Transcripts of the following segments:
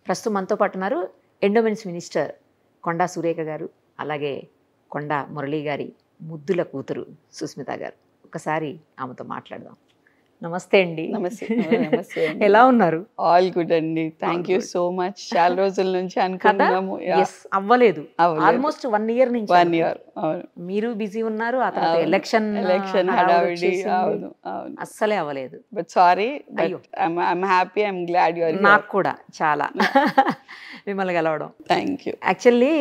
ప్రస్తుతం మనతో పాటు ఉన్నారు ఎండోమెంట్స్ మినిస్టర్ కొండా సురేఖ గారు, అలాగే కొండా మురళీ గారి ముద్దుల కూతురు సుస్మిత గారు. ఒకసారి ఆమెతో మాట్లాడదాం. నమస్తే అండి. నమస్తే. నమస్తే. ఎలా ఉన్నారు? ఆల్ గుడ్ అండి. Thank you so much. చాలా రోజుల నుంచి అనుకున్నాము. అవ్వలేదు. ఆల్మోస్ట్ 1 year నుంచి. 1 year. మీరు బిజీ ఉన్నారు. ఆ తర్వాత ఎలక్షన్ హడావిడి. అవును అవును, అస్సలే అవ్వలేదు. But sorry, I'm happy, I'm glad you are. నాకు కూడా చాలా మిమ్మల్ని కలవడం. Thank you. యాక్చువల్లీ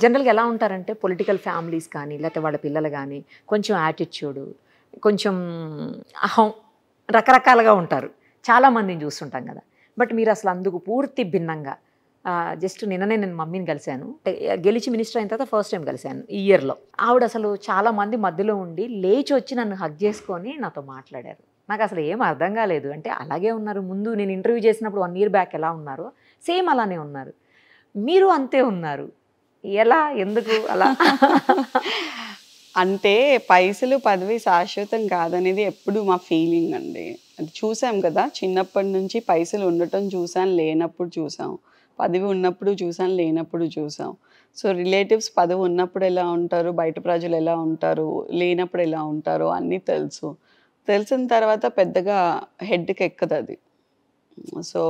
జనరల్గా ఎలా ఉంటారంటే పొలిటికల్ ఫ్యామిలీస్ కానీ లేకపోతే వాళ్ళ పిల్లలు కానీ కొంచెం యాటిట్యూడ్, కొంచెం అహం, రకరకాలుగా ఉంటారు. చాలామందిని చూస్తుంటాం కదా. బట్ మీరు అసలు అందుకు పూర్తి భిన్నంగా. జస్ట్ నిన్ననే నేను మమ్మీని కలిశాను. గెలిచి మినిస్టర్ అయిన తర్వాత ఫస్ట్ టైం కలిశాను ఈ ఇయర్లో. ఆవిడ అసలు చాలామంది మధ్యలో ఉండి లేచి వచ్చి నన్ను హగ్ చేసుకొని నాతో మాట్లాడారు. నాకు అసలు ఏం అర్థం కాలేదు. అంటే అలాగే ఉన్నారు. ముందు నేను ఇంటర్వ్యూ చేసినప్పుడు 1 year బ్యాక్ ఎలా ఉన్నారో సేమ్ అలానే ఉన్నారు. మీరు అంతే ఉన్నారు. ఎలా, ఎందుకు అలా? అంటే పైసలు పదవి శాశ్వతం కాదనేది ఎప్పుడు మా ఫీలింగ్ అండి. అది చూసాం కదా, చిన్నప్పటి నుంచి పైసలు ఉండటం చూసాం, లేనప్పుడు చూసాం. పదవి ఉన్నప్పుడు చూసాం, లేనప్పుడు చూసాం. సో రిలేటివ్స్ పదవి ఉన్నప్పుడు ఎలా ఉంటారు, బయట ప్రజలు ఎలా ఉంటారు, లేనప్పుడు ఎలా ఉంటారో అన్నీ తెలుసు. తెలిసిన తర్వాత పెద్దగా హెడ్కి ఎక్కదు అది. సో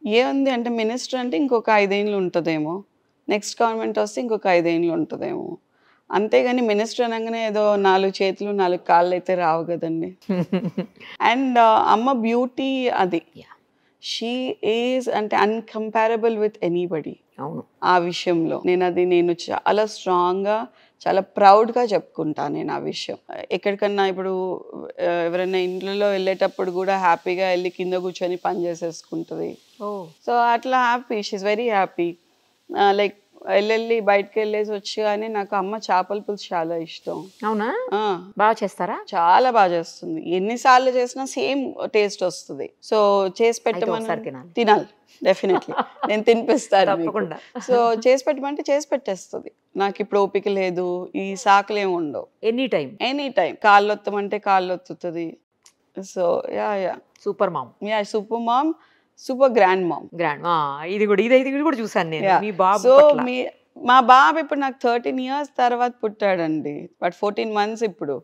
ఏముంది అంటే మినిస్టర్ అంటే ఇంకొక 5 ఏళ్ళు ఉంటుందేమో, నెక్స్ట్ గవర్నమెంట్ వస్తే ఇంకొక 5 ఏళ్ళు ఉంటుందేమో. అంతేగాని మినిస్టర్ అనగానే ఏదో 4 చేతులు 4 కాళ్ళు అయితే రావు కదండి. అండ్ అమ్మ బ్యూటీ అది. షీ ఈజ్ అంటే అన్కంపారబుల్ విత్ ఎనీబడి. అవును, ఆ విషయంలో నేను చాలా స్ట్రాంగ్గా, చాలా ప్రౌడ్గా చెప్పుకుంటాను నేను ఆ విషయం. ఎక్కడికన్నా ఇప్పుడు ఎవరైనా ఇంట్లో వెళ్ళేటప్పుడు కూడా హ్యాపీగా వెళ్ళి కింద కూర్చొని పని చేసేసుకుంటుంది. సో అట్లా happy, she very happy. Like వెళ్ళి బయటకు వెళ్ళేసి వచ్చి, కానీ నాకు అమ్మ చేపల పులుసు చాలా ఇష్టం. అవునా? బాగా చేస్తారా? చాలా బాగా చేస్తుంది. ఎన్నిసార్లు చేసినా సేమ్ టేస్ట్ వస్తుంది. సో చేసి పెట్టమని తినాలి డెఫినెట్లీ. నేను తినిపిస్తాను. సో చేసి పెట్టమంటే చేసి పెట్టేస్తుంది. నాకు ఇప్పుడు ఓపిక లేదు, ఈ సాకులు ఏమి ఉండవు. ఎనీ టైం కాళ్ళు ఒత్తమంటే కాళ్ళు ఒత్తుతుంది. So yeah super mom. Super mom, super grand mom. ఇది కూడా చూసాను నేను. మీ బాబు, సో మా బాబు ఇప్పుడు నాకు 13 years తర్వాత పుట్టాడండి. బట్ 14 months ఇప్పుడు.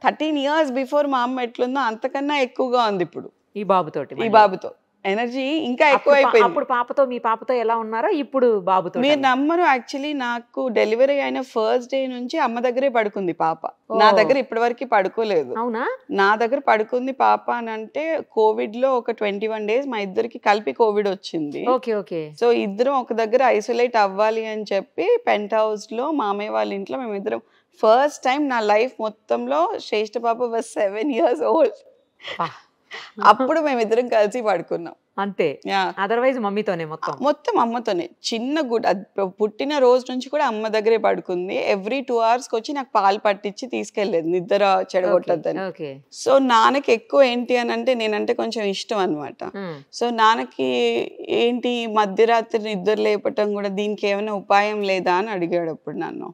13 years బిఫోర్ మా అమ్మ ఎట్లుందో అంతకన్నా ఎక్కువగా ఉంది ఇప్పుడు ఈ బాబుతో. ఎనర్జీ ఇంకా ఎక్కువ అయిపోయింది. అప్పుడు మీ పాపతో ఎలా ఉన్నారో ఇప్పుడు బాబుతో. మీరు నమ్మరు, యాక్చువల్లీ నాకు డెలివరీ అయిన ఫస్ట్ డే నుంచి అమ్మ దగ్గరే పడుకుంది పాప. నా దగ్గర ఇప్పటి వరకు పడుకోలేదు. అవునా? నా దగ్గర పడుకుంది పాప అని అంటే కోవిడ్ లో ఒక 21 days మా ఇద్దరికి కలిపి కోవిడ్ వచ్చింది. సో ఇద్దరం ఒక దగ్గర ఐసోలేట్ అవ్వాలి అని చెప్పి పెంట్ హౌస్ లో మామయ్య వాళ్ళ ఇంట్లో మేమిద్దరం ఫస్ట్ టైం నా లైఫ్ మొత్తంలో శ్రేష్ఠ పాప was 7 years old. అప్పుడు మేమిద్దరం కలిసి పడుకున్నాం అంతే. అదర్వైజ్ మమ్మీతోనే మొత్తం అమ్మతోనే. చిన్న గుడ్ పుట్టిన రోజు నుంచి కూడా అమ్మ దగ్గరే పడుకుంది. ఎవ్రీ 2 hours వచ్చి నాకు పాలు పట్టించి తీసుకెళ్లేదు, నిద్ర చెడగొట్టద్దని. సో నాన్నకి ఎక్కువ ఏంటి అని అంటే నేనంటే కొంచెం ఇష్టం అనమాట. సో నాన్నకి ఏంటి మధ్యరాత్రి నిద్ర లేపటం కూడా, దీనికి ఏమైనా ఉపాయం లేదా అని అడిగాడు అప్పుడు నన్ను.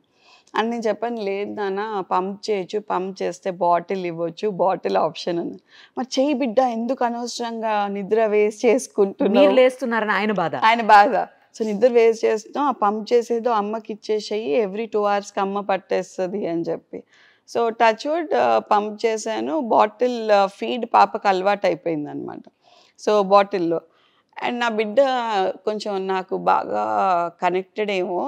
అని నేను చెప్పాను, లేదు నాన్న పంప్ చేయొచ్చు, పంప్ చేస్తే బాటిల్ ఇవ్వచ్చు, బాటిల్ ఆప్షన్ ఉంది. మరి చేయి బిడ్డ, ఎందుకు అనవసరంగా నిద్ర వేస్ట్ చేసుకుంటున్నారని ఆయన బాధ. సో నిద్ర వేస్ట్ చేస్తాం, ఆ పంప్ చేసేదో అమ్మకి ఇచ్చేసేయి, ఎవ్రీ 2 hours అమ్మ పట్టేస్తుంది అని చెప్పి. సో టచ్ వుడ్ పంప్ చేశాను. బాటిల్ ఫీడ్ పాపకు అలవాటు అయిపోయింది అనమాట. సో బాటిల్లో అండ్ నా బిడ్డ కొంచెం నాకు బాగా కనెక్టెడ్ ఏమో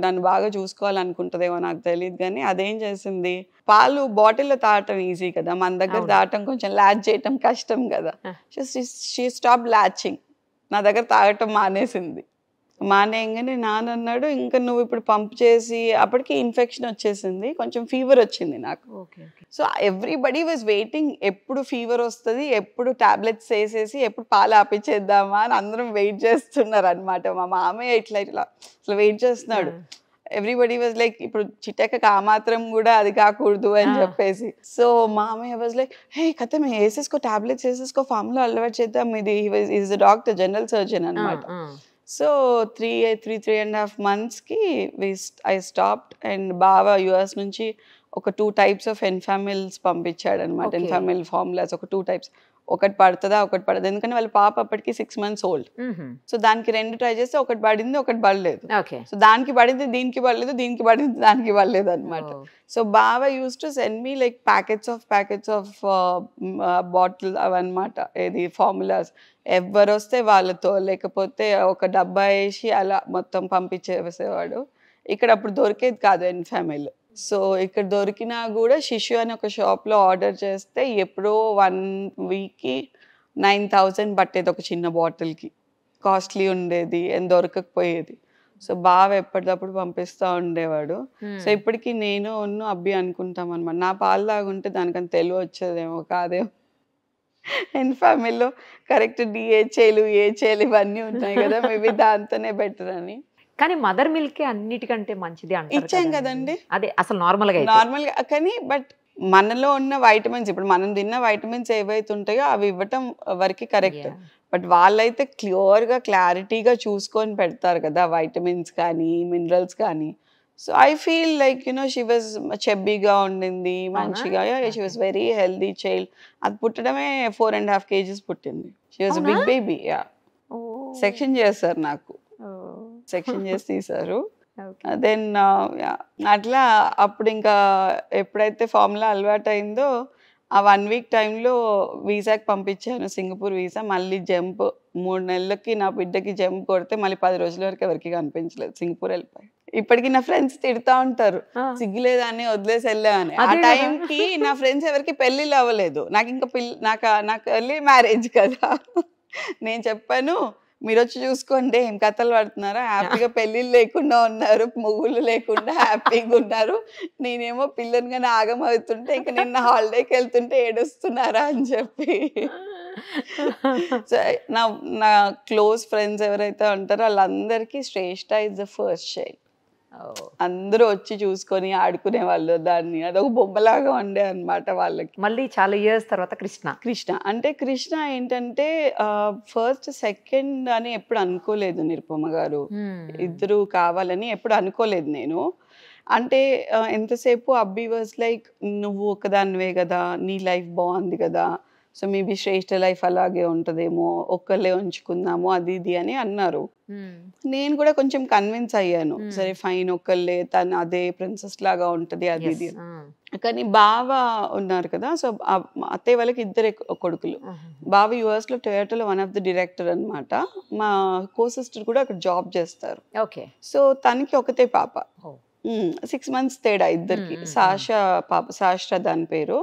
నన్ను బాగా చూసుకోవాలనుకుంటుందేమో నాకు తెలియదు. కానీ అదేం చేసింది, పాలు బాటిల్లో తాగటం ఈజీ కదా, మన దగ్గర తాగటం కొంచెం ల్యాచ్ చేయటం కష్టం కదా. షీ స్టాప్ ల్యాచింగ్, నా దగ్గర తాగటం మానేసింది. మానేయంగానే నాన్న అన్నాడు, ఇంకా నువ్వు ఇప్పుడు పంప్ చేసి, అప్పటికి ఇన్ఫెక్షన్ వచ్చేసింది, కొంచెం ఫీవర్ వచ్చింది నాకు. సో ఎవ్రీబడి వాజ్ వెయిటింగ్, ఎప్పుడు ఫీవర్ వస్తుంది, ఎప్పుడు టాబ్లెట్స్ వేసేసి ఎప్పుడు పాలు ఆపించేద్దామా అని అందరం వెయిట్ చేస్తున్నారు అనమాట. మా మామయ్య ఇట్లా అసలు వెయిట్ చేస్తున్నాడు. ఎవ్రీబడి వాజ్ లైక్, ఇప్పుడు చిట్టెక్కకి ఆ మాత్రం కూడా అది కాకూడదు అని చెప్పేసి. సో మామయ్య వాజ్ లైక్, హే కథ మేము వేసేసుకో, టాబ్లెట్స్ వేసేసుకో, ఫామ్లో అలవాటు చేద్దాం. ఇది ఈజ్ డాక్టర్, జనరల్ సర్జన్ అనమాట. సో 3.5 monthsకి ఐ స్టాప్డ్. అండ్ బావ US నుంచి ఒక 2 types ఆఫ్ ఎన్ఫామిల్స్ పంపించాడు అనమాట. ఎన్ఫామిల్ ఫార్ములాస్ ఒక 2 types. ఒకటి పడుతుందా ఒకటి పడదు, ఎందుకంటే వాళ్ళ పాప అప్పటికి 6 months old. సో దానికి 2 ట్రై చేస్తే ఒకటి పడింది ఒకటి పడలేదు. సో దానికి పడింది దీనికి పడలేదు, దీనికి పడింది దానికి పడలేదు అనమాట. సో బావ used to send me like packets of bottle అవన్నమాట, ఏది ఫార్ములాస్. ఎవరు వస్తే వాళ్ళతో, లేకపోతే ఒక డబ్బా వేసి అలా మొత్తం పంపించేసేవాడు. ఇక్కడ అప్పుడు దొరికేది కాదు ఎన్ఫామిలీలో. సో ఇక్కడ దొరికినా కూడా శిశు అని ఒక షాప్లో ఆర్డర్ చేస్తే ఎప్పుడో 1 weekకి 9,000 పట్టేది ఒక చిన్న బాటిల్కి. కాస్ట్లీ ఉండేది, ఏం దొరకకపోయేది. సో బావ ఎప్పటికప్పుడు పంపిస్తూ ఉండేవాడు. సో ఇప్పటికీ నేను అబ్బి అనుకుంటాం అనమాట, నా పాలు తాగుంటే దానికని తెలివి వచ్చేదేమో కాదేమో. అండ్ ఫ్యామిలీలో కరెక్ట్ డిహెచ్ఏలు ఏహెచ్ఏలు ఇవన్నీ ఉన్నాయి కదా, మేబీ దాంతోనే బెటర్ అని. కానీ మదర్ మిల్కే అన్నిటికంటే మంచిది అంటారు. ఇచ్చాం కదండి అదే అసలు నార్మల్గా కానీ బట్ మనలో ఉన్న వైటమిన్స్, ఇప్పుడు మనం తిన్న వైటమిన్స్ ఏవైతే ఉంటాయో అవి ఇవ్వటం వరకు కరెక్ట్. బట్ వాళ్ళైతే క్లియర్గా క్లారిటీగా చూసుకొని పెడతారు కదా వైటమిన్స్ కానీ మినరల్స్ కానీ. So I feel like she was చెబ్బీగా ఉండింది, మంచిగా. She was very healthy child. అది పుట్టడమే 4.5 kgs పుట్టింది. She was big baby. Section చేస్తారు, నాకు సెక్షన్ చేసి తీశారు. దెన్ అట్లా అప్పుడు ఇంకా ఎప్పుడైతే ఫార్ములా అలవాటు అయిందో ఆ 1 week టైంలో వీసాకి పంపించాను, సింగపూర్ వీసా. మళ్ళీ జంప్ 3 నెలలకి నా బిడ్డకి జంప్ కొడితే మళ్ళీ 10 రోజుల వరకు ఎవరికి కనిపించలేదు, సింగపూర్ వెళ్ళిపోయి. ఇప్పటికి నా ఫ్రెండ్స్ తిడతా ఉంటారు, సిగ్గులేదని వదిలేసి వెళ్ళామని. ఆ టైంకి నా ఫ్రెండ్స్ ఎవరికి పెళ్ళిళ్ళు అవ్వలేదు. నాకు ఇంకా నాకు ఎర్లీ మ్యారేజ్ కదా. నేను చెప్పాను, మీరు వచ్చి చూసుకోండి ఏం కథలు పడుతున్నారా, హ్యాపీగా పెళ్ళిళ్ళు లేకుండా ఉన్నారు, ముగ్గులు లేకుండా హ్యాపీగా ఉన్నారు. నేనేమో పిల్లనిగానే ఆగం అవుతుంటే ఇంకా నిన్న హాలిడేకి వెళ్తుంటే ఏడుస్తున్నారా అని చెప్పి. సో నా క్లోజ్ ఫ్రెండ్స్ ఎవరైతే ఉంటారో వాళ్ళందరికీ శ్రేష్ఠ ఇస్ ద ఫస్ట్ చైల్డ్. అందరూ వచ్చి చూసుకొని ఆడుకునే వాళ్ళు దాన్ని. అదొక బొమ్మలాగా ఉండే అనమాట వాళ్ళకి. మళ్ళీ చాలా ఇయర్స్ తర్వాత కృష్ణ అంటే కృష్ణ ఏంటంటే ఫస్ట్ సెకండ్ అని ఎప్పుడు అనుకోలేదు నిరుపమ గారు. ఇద్దరు కావాలని ఎప్పుడు అనుకోలేదు నేను. అంటే ఎంతసేపు అబ్బి వాజ్ లైక్, నువ్వు ఒకదానివే కదా, నీ లైఫ్ బాగుంది కదా, సో మేబీ శ్రేష్ఠ లైఫ్ అలాగే ఉంటుందేమో, ఒక్కళ్ళే ఉంచుకుందాము అది ఇది అని అన్నారు. నేను కూడా కొంచెం కన్విన్స్ అయ్యాను, సరే ఫైన్ ఒక్కళ్ళే, తను అదే ప్రిన్సెస్ లాగా ఉంటుంది అది ఇది. కానీ బావ ఉన్నారు కదా, సో అత్తయ్య వాళ్ళకి 2 కొడుకులు. బావ US లో టొయోటాలో వన్ ఆఫ్ ది డైరెక్టర్ అనమాట. మా కో సిస్టర్ కూడా అక్కడ జాబ్ చేస్తారు. సో తనకి ఒకతే పాప, 6 months తేడా ఇద్దరికి. పాప శాస్త్ర దాని పేరు.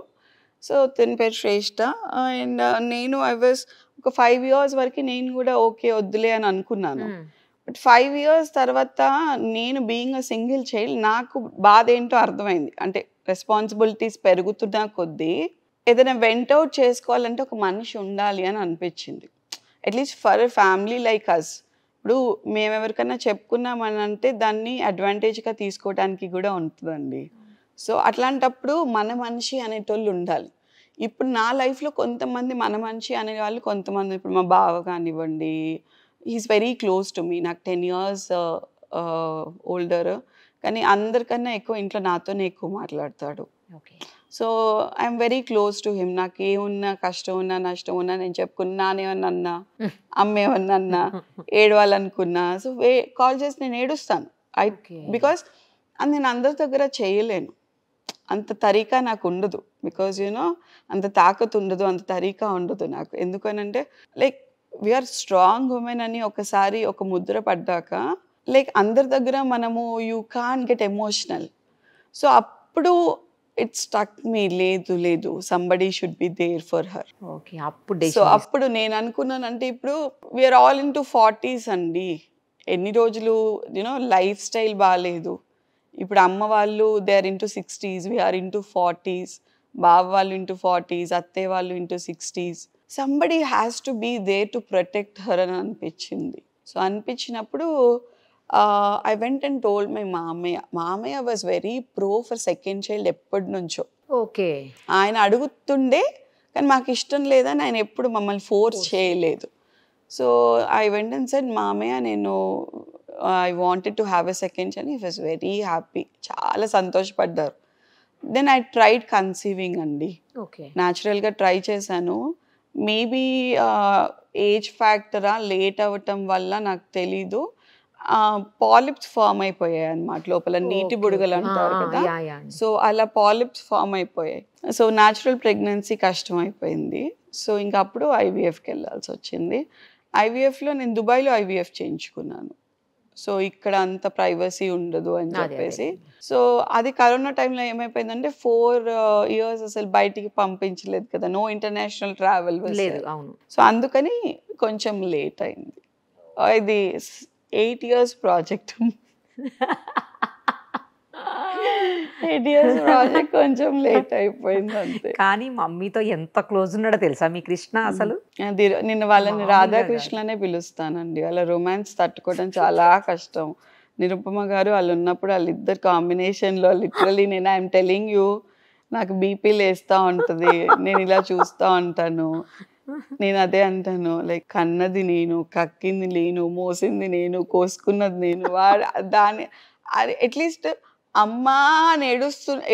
సో తన పేరు శ్రేష్ఠ. అండ్ నేను ఐ వాజ్ ఒక 5 years వరకు నేను కూడా ఓకే వద్దులే అని అనుకున్నాను. బట్ 5 years తర్వాత నేను బీయింగ్ అ సింగిల్ చైల్డ్ నాకు బాధ ఏంటో అర్థమైంది. అంటే రెస్పాన్సిబిలిటీస్ పెరుగుతున్న కొద్దీ ఏదైనా వెంట్ అవుట్ చేసుకోవాలంటే ఒక మనిషి ఉండాలి అని అనిపించింది. At least for family like us. ఇప్పుడు మేము ఎవరికైనా చెప్పుకున్నామని అంటే దాన్ని అడ్వాంటేజ్గా తీసుకోవడానికి కూడా ఉంటుందండి. సో అట్లాంటప్పుడు మన మనిషి అనేటోళ్ళు ఉండాలి. ఇప్పుడు నా లైఫ్లో కొంతమంది మన మనిషి అనేవాళ్ళు కొంతమంది, ఇప్పుడు మా బావ కానివ్వండి, is very close to me. నాకు 10 years ఓల్డర్, కానీ అందరికన్నా ఎక్కువ ఇంట్లో నాతోనే ఎక్కువ మాట్లాడతాడు. So I'm very close to him. నాకు ఏమున్నా కష్టం ఉన్నా నష్టం ఉన్నా నేను చెప్పుకున్నా, నానేమన్నా అన్నా, అమ్మ ఏమన్నా అన్నా, ఏడవాలనుకున్నా సో కాల్ చేసి నేను ఏడుస్తాను. బికాస్ అది నేను అందరి దగ్గర చేయలేను, అంత తరీకా నాకు ఉండదు. బికాజ్ అంత తాకత్ ఉండదు, అంత తరీకా ఉండదు నాకు. ఎందుకనంటే లైక్ వీఆర్ స్ట్రాంగ్ ఉమెన్ అని ఒకసారి ఒక ముద్ర పడ్డాక లైక్ అందరి దగ్గర మనము you can get emotional. So అప్పుడు ఇట్ స్టక్ మీ, లేదు somebody should be there for her. So అప్పుడు నేను అనుకున్నానంటే ఇప్పుడు వీఆర్ ఆల్ ఇంటూ 40s అండి. ఎన్ని రోజులు లైఫ్ స్టైల్ బాగాలేదు. ఇప్పుడు అమ్మ వాళ్ళు they are into 60s, we're into 40s, బావ వాళ్ళు ఇంటూ 40s, అత్తయ్య వాళ్ళు into 60s. Somebody has to be there to protect her అని అనిపించింది. సో అనిపించినప్పుడు I went and told my మామయ్య was very pro for second child ఎప్పటి నుంచో. ఆయన అడుగుతుండే కానీ మాకు ఇష్టం లేదని ఆయన ఎప్పుడు మమ్మల్ని ఫోర్స్ చేయలేదు. So I went and said, మామయ్య నేను I wanted to have a second child. He was very happy, చాలా సంతోషపడ్డారు. దెన్ ఐ ట్రైడ్ కన్సీవింగ్ అండి. న్యాచురల్గా ట్రై చేశాను. మేబీ ఏజ్ ఫ్యాక్టరా లేట్ అవ్వటం వల్ల నాకు తెలీదు, పాలిప్స్ ఫామ్ అయిపోయాయి అన్నమాట లోపల, నీటి బుడగలు అంటారు కదా, సో అలా పాలిప్స్ ఫామ్ అయిపోయాయి. సో న్యాచురల్ ప్రెగ్నెన్సీ కష్టం అయిపోయింది. సో ఇంకా అప్పుడు ఐవీఎఫ్కి వెళ్ళాల్సి వచ్చింది. ఐవీఎఫ్లో నేను దుబాయ్లో ఐవీఎఫ్ చేయించుకున్నాను. సో ఇక్కడ అంత ప్రైవసీ ఉండదు అని చెప్పేసి. సో అది కరోనా టైంలో ఏమైపోయిందంటే 4 years అసలు బయటికి పంపించలేదు కదా, నో ఇంటర్నేషనల్ ట్రావెల్ లేదు. సో అందుకని కొంచెం లేట్ అయింది. ఇది 8 years ప్రాజెక్ట్. 8 years ప్రాజెక్ట్ కొంచెం లేట్ అయిపోయింది అంతే. కానీ మమ్మీతో ఎంత క్లోజ్ ఉన్నాడో తెలుసా మీ కృష్ణ అసలు? అది నేను వాళ్ళని రాధాకృష్ణనే పిలుస్తానండి. వాళ్ళ రొమాన్స్ తట్టుకోవడం చాలా కష్టం. నిరుపమ గారు వాళ్ళు ఉన్నప్పుడు వాళ్ళిద్దరు కాంబినేషన్లో లిటరలీ నేను ఐఎమ్ టెలింగ్ యూ, నాకు బీపీ లేస్తూ ఉంటుంది, నేను ఇలా చూస్తూ ఉంటాను. నేను అదే అంటాను, లైక్ కన్నది నేను, కక్కింది నేను, మోసింది నేను, కోసుకున్నది నేను. దాన్ని అట్లీస్ట్ అమ్మ అని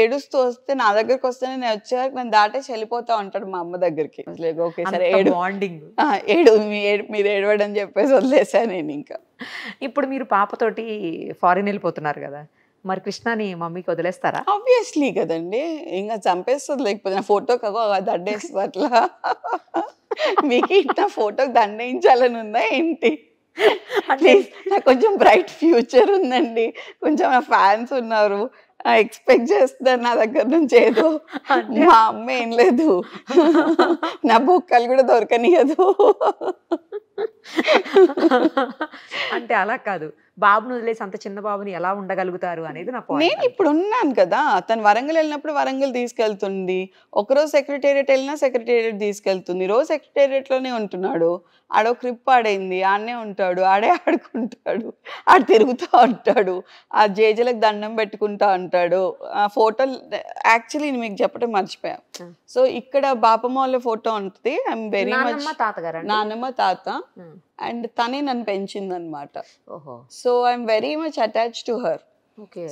ఏడుస్తూ వస్తే నా దగ్గరకు వస్తే నేను వచ్చేవరకు నన్ను దాటేసి వెళ్ళిపోతా ఉంటాడు మా అమ్మ దగ్గరికి. ఓకే సరే మీరు ఏడవడం చెప్పేసి వదిలేసాను నేను. ఇంకా ఇప్పుడు మీరు పాపతోటి ఫారిన్ వెళ్ళిపోతున్నారు కదా, మరి కృష్ణని మమ్మీకి వదిలేస్తారా? ఆబ్వియస్లీ కదండి, ఇంకా చంపేస్తుంది. లేకపోతే నా ఫోటోకి దండేస్తుంది అట్లా. మీకు నా ఫోటోకి దండేయించాలని ఉందా ఏంటి? ప్లీజ్, నాకు కొంచెం బ్రైట్ ఫ్యూచర్ ఉందండి, కొంచెం నా ఫ్యాన్స్ ఉన్నారు, ఎక్స్పెక్ట్ చేస్తారు నా దగ్గర నుంచి ఏదో. మా అమ్మ ఏం లేదు, నా బొక్కలు కూడా దొరకనియదు. అంటే అలా కాదు, బాబుని వదిలేసి అంత చిన్న బాబుని ఎలా ఉండగలుగుతారు అనేది నా పాయింట్. నేను ఇప్పుడు ఉన్నాను కదా, తను వరంగల్ వెళ్ళినప్పుడు వరంగల్ తీసుకెళ్తుంది, ఒకరోజు సెక్రటేరియట్ వెళ్ళినా సెక్రటేరియట్ తీసుకెళ్తుంది, రోజు సెక్రటేరియట్లోనే ఉంటున్నాడు. ఆడో క్రిప్ ఆడైంది, ఆడనే ఉంటాడు, ఆడే ఆడుకుంటాడు, ఆడు తిరుగుతూ ఉంటాడు, ఆ జేజలకు దండం పెట్టుకుంటా ఉంటాడు. ఆ ఫోటోలు యాక్చువల్లీ మీకు చెప్పడం మర్చిపోయా. సో ఇక్కడ బాపమ్మ వాళ్ళ ఫోటో ఉంటుంది, ఐఎమ్ వెరీ మచ్ నాన్నమ్మ తాత, అండ్ తనే నన్ను పెంచింది అనమాట. So I'm very much attach to her.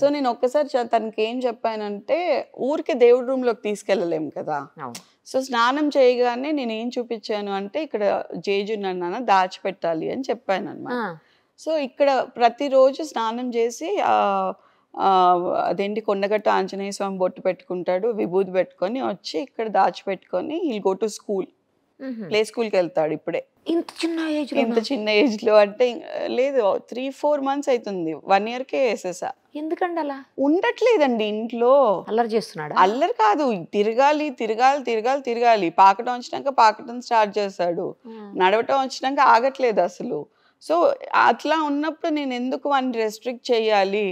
So నేను ఒక్కసారి తనకి ఏం చెప్పానంటే, ఊరికే దేవుడి రూమ్ లోకి తీసుకెళ్ళలేము కదా, సో స్నానం చేయగానే నేను ఏం చూపించాను అంటే, ఇక్కడ జేజు నన్ను దాచిపెట్టాలి అని చెప్పాను అనమాట. సో ఇక్కడ ప్రతిరోజు స్నానం చేసి అదేంటి కొండగట్టు ఆంజనేయ స్వామి బొట్టు పెట్టుకుంటాడు, విభూతి పెట్టుకొని వచ్చి ఇక్కడ దాచిపెట్టుకొని he'll go to school, play స్కూల్కి వెళ్తాడు. ఇప్పుడే ఇంత చిన్న ఏజ్ లో అంటే లేదు, 3-4 months అవుతుంది, 1 yearకే వేసేసా. ఎందుకండి అలా? ఉండట్లేదండి ఇంట్లో, అల్లరి చేస్తున్నాడు. అల్లరి కాదు, తిరగాలి తిరగాలి తిరగాలి తిరగాలి. పాకటం వచ్చినాక పాకటం స్టార్ట్ చేస్తాడు, నడవటం వచ్చినాక ఆగట్లేదు అసలు. సో అట్లా ఉన్నప్పుడు నేను ఎందుకు వాడిని రెస్ట్రిక్ట్ చేయాలి,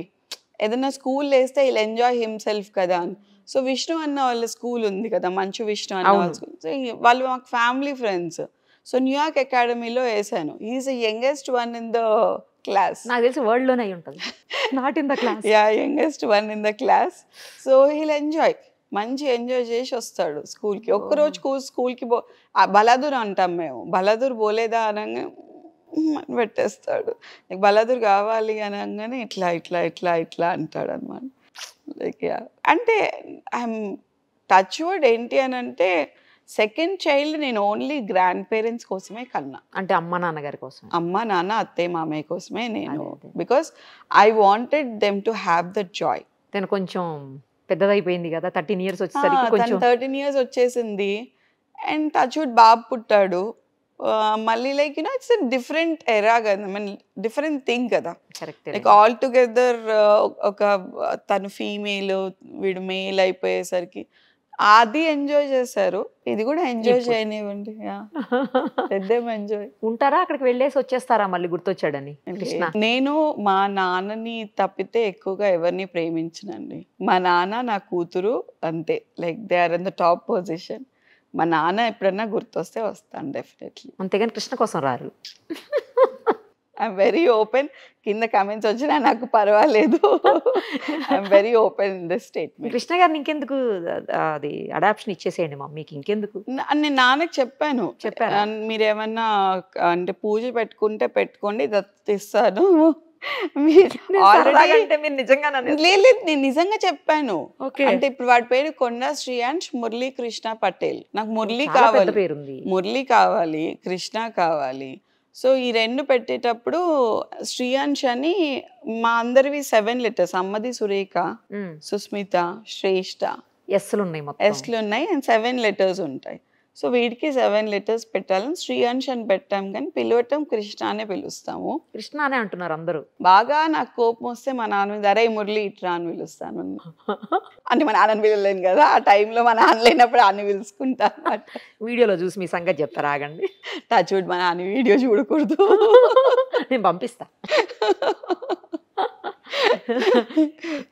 ఏదైనా స్కూల్ వేస్తే ఇలా ఎంజాయ్ హిమ్సెల్ఫ్ కదా అని. సో విష్ణు అన్న వాళ్ళ స్కూల్ ఉంది కదా, మంచు విష్ణు అన్న వాళ్ళ స్కూల్, సో వాళ్ళు మాకు ఫ్యామిలీ ఫ్రెండ్స్. సో న్యూయార్క్ అకాడమీలో వేసాను. Is the youngest one in the class. నాకు తెలిసి వరల్డ్ లోనే ఉంటుంది, not in the class. Yeah, youngest one in the class. So he'll enjoy, మంచి ఎంజాయ్ చేసి వస్తాడు స్కూల్కి. ఒక్కరోజు స్కూల్కి బలాదూర్ అంటాం మేము, బలాదూర్ పోలేదా అనగా పెట్టేస్తాడు. నీకు బలాదూర్ కావాలి అనగానే ఇట్లా ఇట్లా ఇట్లా ఇట్లా అంటాడు అనమాట. లైక్ యా, అంటే ఐఎమ్ టచ్ వుడ్. ఏంటి అని అంటే, సెకండ్ చైల్డ్ నేను ఓన్లీ గ్రాండ్ పేరెంట్స్ కోసమే కన్నా, అంటే అమ్మ నాన్నగారి కోసం, అమ్మ నాన్న అత్తయ్య మామయ్య కోసమే నేను, because I wanted them to have that Joy. నేను కొంచెం పెద్దదైపోయింది కదా, 13 years వచ్చేసరికి 13 years వచ్చేసింది. అండ్ టచ్ వుడ్ బాబు పుట్టాడు మళ్ళీ. లైక్ యూనో ఇట్స్ డిఫరెంట్ ఎరా కదా, ఐ మీన్ డిఫరెంట్ థింగ్ కదా. లైక్ ఆల్ టుగెదర్ ఒక తను ఫీమేల్, వీడు మేల్ అయిపోయేసరికి అది ఎంజాయ్ చేశారు, ఇది కూడా ఎంజాయ్ చేయనివ్వండి. ఎంజాయ్ ఉంటారా, అక్కడికి వెళ్ళేసి వచ్చేస్తారా మళ్ళీ గుర్తొచ్చాడని? నేను మా నాన్నని తప్పితే ఎక్కువగా ఎవరిని ప్రేమించనండి. మా నాన్న నా కూతురు అంతే, like they are in the top position. మా నాన్న ఎప్పుడన్నా గుర్తొస్తే వస్తాను డెఫినెట్లీ, అంతేగాని కృష్ణ కోసం రారు. ఐఎమ్ వెరీ ఓపెన్, కింద కమెంట్స్ వచ్చినా నాకు పర్వాలేదు. I'm very open in this statement. Krishna గారిని ఇంకెందుకు అది అడాప్షన్ ఇచ్చేసేయండి మమ్మీకి, ఇంకెందుకు? నేను నాన్నకి చెప్పాను, మీరేమన్నా అంటే పూజ పెట్టుకుంటే పెట్టుకోండి, దత్తిస్తాను, అంటే మీరు నిజంగా లేదు నేను నిజంగా చెప్పాను. అంటే ఇప్పుడు వాడి పేరు కొండా శ్రీయాంష్ మురళీ కృష్ణ పటేల్. నాకు మురళీ కావాలి, మురళీ కావాలి, కృష్ణ కావాలి. సో ఈ 2 పెట్టేటప్పుడు శ్రీయాంష్ అని మా అందరివి 7 letters. అమ్మది సురేఖ, సుస్మిత, శ్రేష్ఠ, ఎస్లు ఉన్నాయి అండ్ 7 letters ఉంటాయి. సో వీడికి 7 letters పెట్టాలని శ్రీయాంష్ అని పెట్టాం, కానీ పిలవటం కృష్ణ అనే పిలుస్తాము. కృష్ణ అనే అంటున్నారు అందరూ. బాగా నాకు కోపం వస్తే మా నాన్న మీద అరే మురళి ఇట్రా అని పిలుస్తాను. అంటే మా నాన్నని పిలవలేను కదా, ఆ టైంలో మా నాన్న లేనప్పుడు అన్ని పిలుచుకుంటాను. వీడియోలో చూసి మీ సంగతి చెప్తారా? ఆగండి, చూడు మా నాన్న వీడియో చూడకూడదు, నేను పంపిస్తా.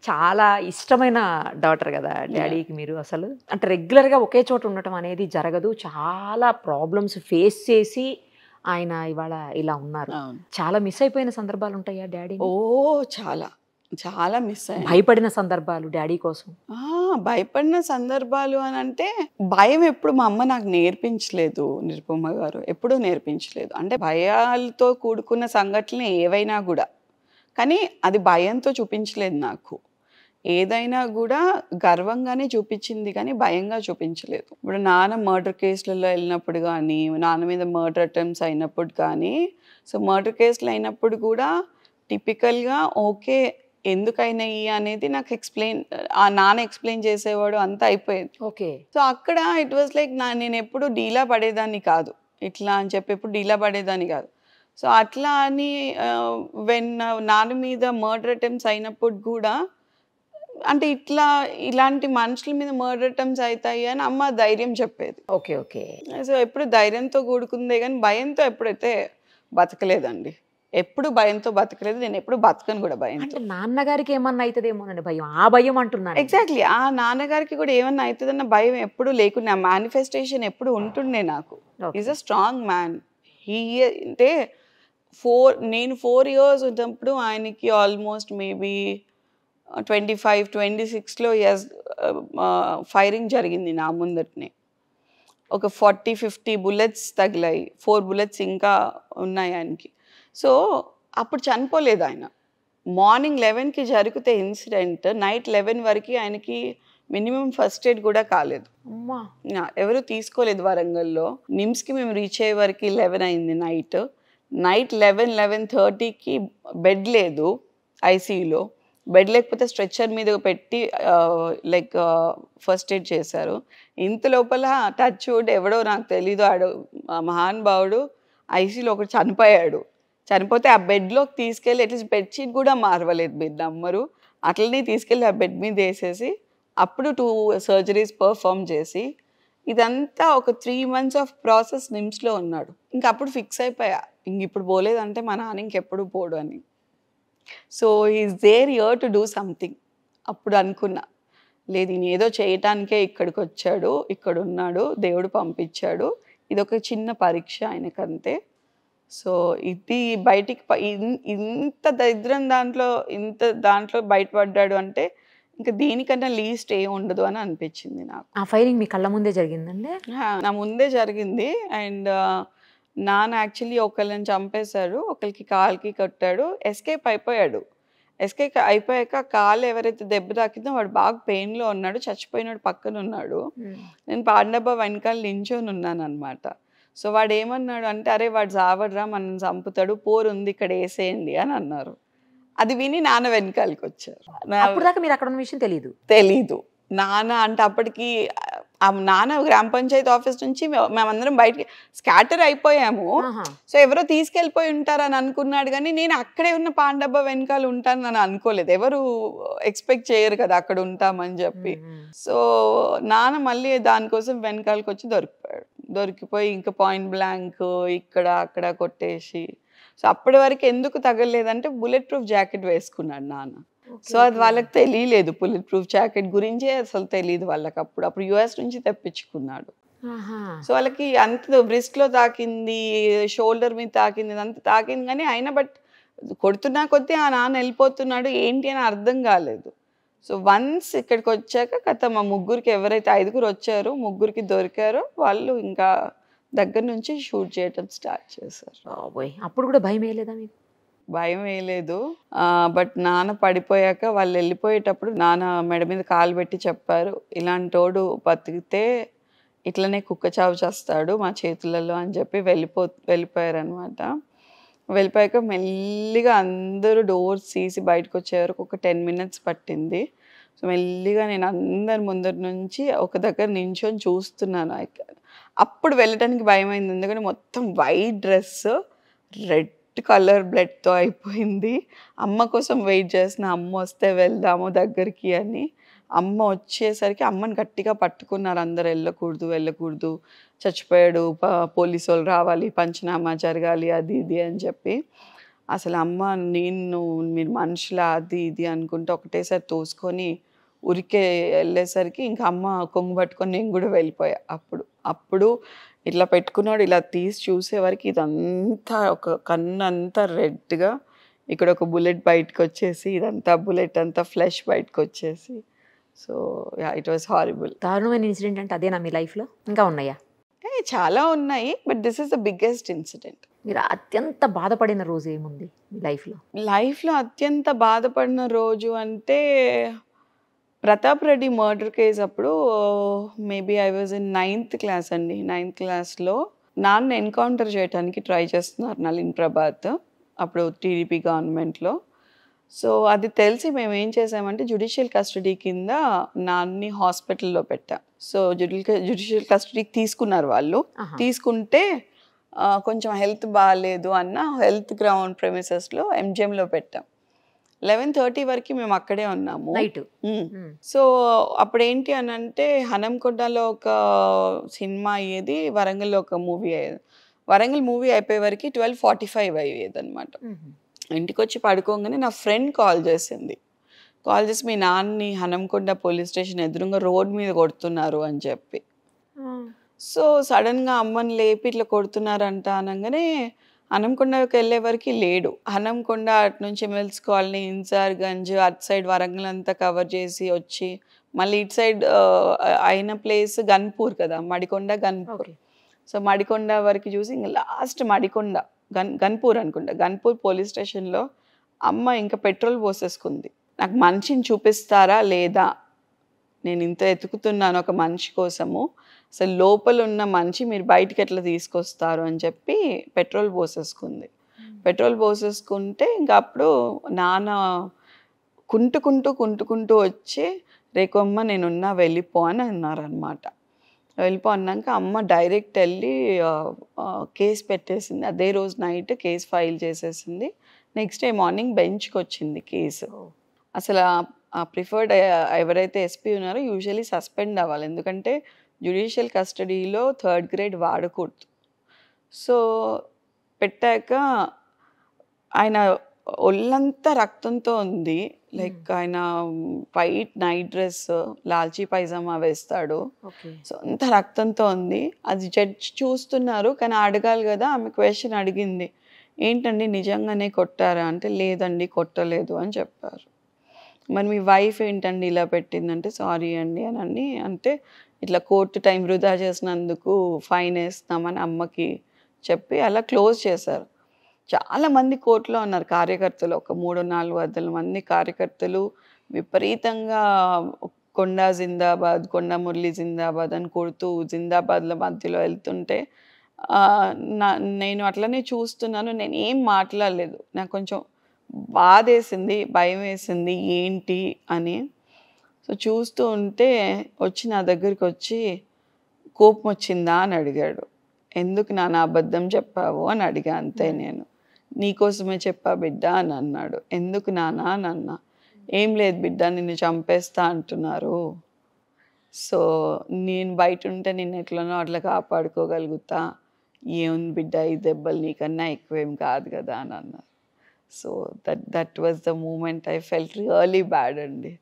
చాలా ఇష్టమైన డాటర్ కదా డాడీకి మీరు. అసలు అంటే రెగ్యులర్గా ఒకే చోట ఉండటం అనేది జరగదు. చాలా ప్రాబ్లమ్స్ ఫేస్ చేసి ఆయన ఇవాళ ఇలా ఉన్నారు. చాలా మిస్ అయిపోయిన సందర్భాలు ఉంటాయా డాడీ? ఓ చాలా చాలా మిస్ అయ్యాయి. భయపడిన సందర్భాలు డాడీ కోసం? భయపడిన సందర్భాలు అని అంటే భయం ఎప్పుడు మా అమ్మ నాకు నేర్పించలేదు, నిరుపమ గారు ఎప్పుడూ నేర్పించలేదు. అంటే భయాలతో కూడుకున్న సంఘటనలు ఏవైనా కూడా, కానీ అది భయంతో చూపించలేదు నాకు. ఏదైనా కూడా గర్వంగానే చూపించింది, కానీ భయంగా చూపించలేదు. ఇప్పుడు నాన్న మర్డర్ కేసులలో వెళ్ళినప్పుడు కానీ, నాన్న మీద మర్డర్ అటెంప్ట్స్ అయినప్పుడు కానీ, సో మర్డర్ కేసులు అయినప్పుడు కూడా టిపికల్గా ఓకే ఎందుకైనాయి అనేది నాకు నాన్న ఎక్స్ప్లెయిన్ చేసేవాడు, అంతా అయిపోయేది. ఓకే. సో అక్కడ ఇట్ వాజ్ లైక్ నేను ఎప్పుడు డీలా పడేదాన్ని కాదు, ఇట్లా అని చెప్పి ఎప్పుడు డీలా పడేదాన్ని కాదు. సో అట్లా అని నాన్న మీద మర్డర్ అటెంప్ట్స్ అయినప్పుడు కూడా అంటే ఇలాంటి మనుషుల మీద మర్డర్ అటెంప్ట్స్ అవుతాయి అని అమ్మ ధైర్యం చెప్పేది. Okay okay. సో ఎప్పుడు ధైర్యంతో కూడుకుందే, కానీ భయంతో ఎప్పుడైతే బతకలేదండి. ఎప్పుడు భయంతో బతకలేదు, నేను ఎప్పుడు బతకను కూడా భయంతో. నాన్నగారికి ఏమన్నా అవుతుందేమోనండి భయం, ఆ భయం అంటున్నాను. ఎగ్జాక్ట్లీ, ఆ నాన్నగారికి కూడా ఏమన్నా అవుతుందన్న భయం ఎప్పుడు లేకుండా, మేనిఫెస్టేషన్ ఎప్పుడు ఉంటుండే నాకు. Is a strong man. అంటే నేను 4 years ఉన్నప్పుడు ఆయనకి ఆల్మోస్ట్ మేబీ 25-26లో ఫైరింగ్ జరిగింది నా ముందటనే. ఒక 40-50 bullets తగిలాయి, 4 bullets ఇంకా ఉన్నాయి ఆయనకి. సో అప్పుడు చనిపోలేదు ఆయన. మార్నింగ్ 11కి జరిగితే ఇన్సిడెంట్, నైట్ 11 వరకు ఆయనకి మినిమం ఫస్ట్ ఎయిడ్ కూడా కాలేదు. ఎవరు తీసుకోలేదు వరంగల్లో. నిమ్స్కి మేము రీచ్ అయ్యే వరకు 11 అయింది నైట్. 11-11:30కి బెడ్ లేదు ఐసీయూలో. బెడ్ లేకపోతే స్ట్రెచ్చర్ మీద పెట్టి లైక్ ఫస్ట్ ఎయిడ్ చేశారు. ఇంత లోపల టచ్ వుడ్ ఎవడో నాకు తెలీదు, మహానుభావుడు ఐసీయూలో ఒకటి చనిపోయాడు. చనిపోతే ఆ బెడ్లోకి తీసుకెళ్ళి అట్లీస్ట్ బెడ్షీట్ కూడా మార్వలేదు, మీరు నమ్మరు. అట్లనే తీసుకెళ్ళి ఆ బెడ్ మీద వేసేసి అప్పుడు 2 surgeries పర్ఫామ్ చేసి, ఇదంతా ఒక 3 months ఆఫ్ ప్రాసెస్ నిమ్స్లో ఉన్నాడు. ఇంకా అప్పుడు ఫిక్స్ అయిపోయా, ఇంక ఇప్పుడు పోలేదంటే మా నాన్న ఇంకెప్పుడు పోడు అని. So is there here to do something. అప్పుడు అనుకున్నా, లేదు ఈయన ఏదో చేయటానికే ఇక్కడికి వచ్చాడు, ఇక్కడ ఉన్నాడు, దేవుడు పంపించాడు, ఇది ఒక చిన్న పరీక్ష ఆయనకంతే. సో ఇది బయటికి ఇంత దరిద్రం దాంట్లో బయటపడ్డాడు అంటే ఇంకా దీనికన్నా లీస్ట్ ఏం ఉండదు అని అనిపించింది నాకు. ఆ ఫైరింగ్ మీ కళ్ళ ముందే జరిగిందండి? నా ముందే జరిగింది. అండ్ నాన్న యాక్చువల్లీ ఒకళ్ళని చంపేశాడు, ఒకరికి కాలుకి కొట్టాడు, ఎస్కేప్ అయిపోయాడు. ఎస్కేప్ అయిపోయాక కాలు ఎవరైతే దెబ్బ తాకిందో వాడు బాగా పెయిన్లో ఉన్నాడు, చచ్చిపోయినాడు పక్కన ఉన్నాడు. నేను పాండబ్బ వెనకాల నించొని ఉన్నాను అనమాట. సో వాడు ఏమన్నాడు అంటే, అరే వాడు చావడ్రా, మనం చంపుతాడు, పోరు ఉంది ఇక్కడ వేసేయండి అని అన్నారు. అది విని నాన్న వెనకాలకి వచ్చారు. మీరు అక్కడ ఉన్న విషయం తెలీదు. నాన్న అంటే అప్పటికి నాన్న గ్రామ పంచాయతీ ఆఫీస్ నుంచి మేమందరం బయటికి స్కాటర్ అయిపోయాము. సో ఎవరో తీసుకెళ్ళిపోయి ఉంటారని అనుకున్నాడు, కానీ నేను అక్కడే ఉన్న పాండబ్బ వెనకాల ఉంటానని అనుకోలేదు. ఎవరు ఎక్స్పెక్ట్ చేయరు కదా అక్కడ ఉంటామని చెప్పి. సో నాన్న మళ్ళీ దానికోసం వెనకాలకి వచ్చి దొరికిపోయి ఇంకా పాయింట్ బ్లాంక్ ఇక్కడ అక్కడ కొట్టేసి, సో అప్పటి వరకు ఎందుకు తగలేదంటే బుల్లెట్ ప్రూఫ్ జాకెట్ వేసుకున్నాడు నాన్న. సో అది వాళ్ళకి తెలియలేదు, బుల్లెట్ ప్రూఫ్ జాకెట్ గురించే అసలు తెలియదు వాళ్ళకి. అప్పుడు US నుంచి తెప్పించుకున్నాడు. సో వాళ్ళకి అంత బ్రిస్ట్లో తాకింది, షోల్డర్ మీద తాకింది, అంత తాకింది, కానీ అయినా బట్ కొడుతున్నా కొద్దీ ఆ నాన్న వెళ్ళిపోతున్నాడు, ఏంటి అని అర్థం కాలేదు. సో వన్స్ ఇక్కడికి వచ్చాక కథ మా ముగ్గురికి ఎవరైతే 5 వచ్చారో ముగ్గురికి దొరికారో వాళ్ళు ఇంకా దగ్గర నుంచి షూట్ చేయటం స్టార్ట్ చేశారు. అప్పుడు కూడా భయం వేయలేదా మీకు? భయం వేయలేదు. బట్ నాన్న పడిపోయాక వాళ్ళు వెళ్ళిపోయేటప్పుడు నాన్న మెడ మీద కాలు పెట్టి చెప్పారు, ఇలాంటోడు బతికితే ఇట్లనే కుక్క చావు చేస్తాడు మా చేతులలో అని చెప్పి వెళ్ళిపోయారనమాట. వెళ్ళిపోయాక మెల్లిగా అందరూ డోర్స్ తీసి బయటకు వచ్చే వరకు ఒక 10 minutes పట్టింది. సో మెల్లిగా నేను అందరి ముందర నుంచి ఒక దగ్గర నించొని చూస్తున్నాను. అప్పుడు వెళ్ళటానికి భయం అయింది, ఎందుకంటే మొత్తం వైట్ డ్రెస్, రెడ్ కలర్ బ్లడ్తో అయిపోయింది. అమ్మ కోసం వెయిట్ చేసిన, అమ్మ వస్తే వెళ్దాము దగ్గరికి అని. అమ్మ వచ్చేసరికి అమ్మని గట్టిగా పట్టుకున్నారు అందరు, వెళ్ళకూడదు, చచ్చిపోయాడు, పోలీసు వాళ్ళు రావాలి, పంచనామా జరగాలి, అది ఇది అని చెప్పి. అసలు అమ్మ మీరు మనుషుల అది ఇది అనుకుంటే ఒకటేసారి తోసుకొని ఉరికే వెళ్ళేసరికి ఇంకా అమ్మ కొంగు పట్టుకొని నేను కూడా వెళ్ళిపోయా. అప్పుడు ఇట్లా పెట్టుకున్నాడు, ఇలా తీసి చూసేవరకు ఇదంతా ఒక కన్ను అంతా రెడ్గా, ఇక్కడ ఒక బుల్లెట్ బయటకు వచ్చేసి, ఇదంతా బుల్లెట్ అంతా ఫ్లెష్ బయటకు వచ్చేసి. So it was horrible. దారుణమైన ఇన్సిడెంట్ అంటే అదేనా మీ లైఫ్లో? ఇంకా ఉన్నాయా? చాలా ఉన్నాయి, but this is the biggest incident. మీరు అత్యంత బాధపడిన రోజు ఏముంది మీ లైఫ్లో? అత్యంత బాధపడిన రోజు అంటే ప్రతాప్ రెడ్డి మర్డర్ కేసు అప్పుడు maybe I was in 9th class అండి. 9th classలో నాన్న ఎన్కౌంటర్ చేయడానికి ట్రై చేస్తున్నారు నళిన్ ప్రభాత్, అప్పుడు టీడీపీ గవర్నమెంట్లో. సో అది తెలిసి మేము ఏం చేసామంటే జ్యుడిషియల్ కస్టడీ కింద నాన్ని హాస్పిటల్లో పెట్టాం. సో జ్యుడిషియల్ కస్టడీకి తీసుకున్నారు వాళ్ళు. తీసుకుంటే కొంచెం హెల్త్ బాగాలేదు అన్న హెల్త్ గ్రౌండ్ ప్రెమిసెస్లో ఎంజిఎంలో పెట్టాం. 11:30 వరకు మేము అక్కడే ఉన్నాము నైట్. సో అప్పుడు ఏంటి అని అంటే హనంకొండలో ఒక సినిమా అయ్యేది, వరంగల్లో ఒక మూవీ అయ్యేది. వరంగల్ మూవీ అయిపోయే వరకు 12:45 అయ్యేది అనమాట. ఇంటికి వచ్చి పడుకోగానే నా ఫ్రెండ్ కాల్ చేసి మీ నాన్నని హనంకొండ పోలీస్ స్టేషన్ ఎదురుగా రోడ్ మీద కొడుతున్నారు అని చెప్పి. సో సడన్గా అమ్మని లేపి ఇట్లా కొడుతున్నారంట అనగానే హనంకొండకి వెళ్ళే వరకు లేడు. హనంకొండ అటు నుంచి ఎమ్మెల్స్ కాలనీ, ఇన్సార్ గంజ్, అటు సైడ్ వరంగల్ అంతా కవర్ చేసి వచ్చి మళ్ళీ ఇటు సైడ్ అయిన ప్లేస్ గన్పూర్ కదా, మడికొండ గన్పూర్. సో మడికొండ వరకు చూసి ఇంకా లాస్ట్ మడికొండ గన్పూర్ అనుకుంటా, గన్పూర్ పోలీస్ స్టేషన్లో అమ్మ ఇంకా పెట్రోల్ పోసేసుకుంది. నాకు మనిషిని చూపిస్తారా లేదా, నేను ఇంత ఎతుకుతున్నాను ఒక మనిషి కోసము, అసలు లోపల ఉన్న మనిషి మీరు బయటికి ఎట్లా తీసుకొస్తారు అని చెప్పి పెట్రోల్ పోసేసుకుంది. పెట్రోల్ పోసేసుకుంటే ఇంకా అప్పుడు నాన్న కుంటుకుంటూ వచ్చి రేకమ్మ నేనున్నా వెళ్ళిపో అని అన్నారనమాట. వెళ్ళిపో అన్నాక అమ్మ డైరెక్ట్ వెళ్ళి కేసు పెట్టేసింది. అదే రోజు నైట్ కేసు ఫైల్ చేసేసింది. నెక్స్ట్ డే మార్నింగ్ బెంచ్కి వచ్చింది కేసు. అసలు ప్రిఫర్డ్ ఎవరైతే ఎస్పీ ఉన్నారో యూజువలీ సస్పెండ్ అవ్వాలి, ఎందుకంటే జ్యుడిషియల్ కస్టడీలో 3rd grade వాడకూడదు. సో పెట్టాక ఆయన ఒళ్ళంతా రక్తంతో ఉంది. లైక్ ఆయన వైట్ నైట్ డ్రెస్, లాల్చీ పైజామా వేస్తాడు. సో అంత రక్తంతో ఉంది. అది జడ్జి చూస్తున్నారు, కానీ అడగాలి కదా. ఆమె క్వశ్చన్ అడిగింది, ఏంటండి నిజంగానే కొట్టారా అంటే, లేదండి కొట్టలేదు అని చెప్పారు. మరి మీ వైఫ్ ఏంటండి ఇలా పెట్టిందంటే, సారీ అండి అని అంటే, ఇట్లా కోర్టు టైం వృధా చేసినందుకు ఫైన్ వేస్తామని అమ్మకి చెప్పి అలా క్లోజ్ చేశారు. చాలామంది కోర్టులో ఉన్నారు కార్యకర్తలు, ఒక 300-400 మంది కార్యకర్తలు విపరీతంగా కొండా జిందాబాద్, కొండా మురళి జిందాబాద్ అని కొడుతూ జిందాబాద్ల మధ్యలో వెళ్తుంటే నేను అట్లనే చూస్తున్నాను. నేను ఏం మాట్లాడలేదు, నాకు కొంచెం బాధేసింది, భయం వేసింది ఏంటి అని. సో చూస్తూ ఉంటే వచ్చి నా దగ్గరికి వచ్చి కోపం వచ్చిందా అని అడిగాడు. ఎందుకు నాన్న అబద్ధం చెప్పావు అని అడిగా, అంతే. నేను నీకోసమే చెప్పా బిడ్డ అని అన్నాడు. ఎందుకు నాన్న అని అన్నా. ఏం లేదు బిడ్డ, నిన్ను చంపేస్తా అంటున్నారు, సో నేను బయట ఉంటే నిన్ను ఎట్లనో అట్లా కాపాడుకోగలుగుతా, ఏముంది బిడ్డ ఈ దెబ్బలు నీకన్నా ఎక్కువేం కాదు కదా అని అన్నారు. So that was the moment I felt really bad అండి.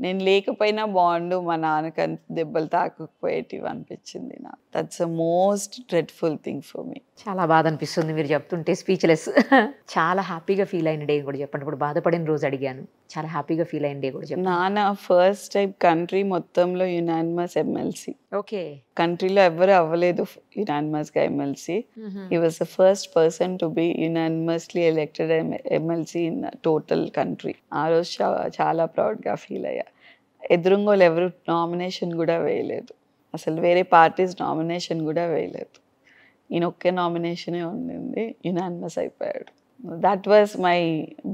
నేను లేకపోయినా బాగుండు, మా నాన్నకి దెబ్బలు తాకకపోయేటివి అనిపించింది నాకు. That's the most dreadful thing for me. చాలా బాధ అనిపిస్తుంది మీరు చెప్తుంటే, స్పీచ్లెస్. చాలా హ్యాపీగా ఫీల్ అయిన డే కూడా చెప్పండి. ఇప్పుడు బాధపడిన రోజు అడిగాను, చాలా హ్యాపీగా ఫీల్ అయిన డే కూడా చెప్పండి. నాన్న ఫస్ట్ టైం కంట్రీ మొత్తంలో యునానిమస్ ఎమ్మెల్సీ. ఓకే. కంట్రీలో ఎవరు అవ్వలేదు యునానిమస్ గా MLC. He was the first person to be unanimously elected MLC in total country. ఆ రోజు చాలా ప్రౌడ్ గా ఫీల్ అయ్యా. ఎదురుంగోలు ఎవరు నామినేషన్ కూడా వేయలేదు, అసలు వేరే పార్టీస్ నామినేషన్ కూడా వేయలేదు. ఈయన ఒకే నామినేషనే ఉండింది, యునానిమస్ అయిపోయాడు. That was my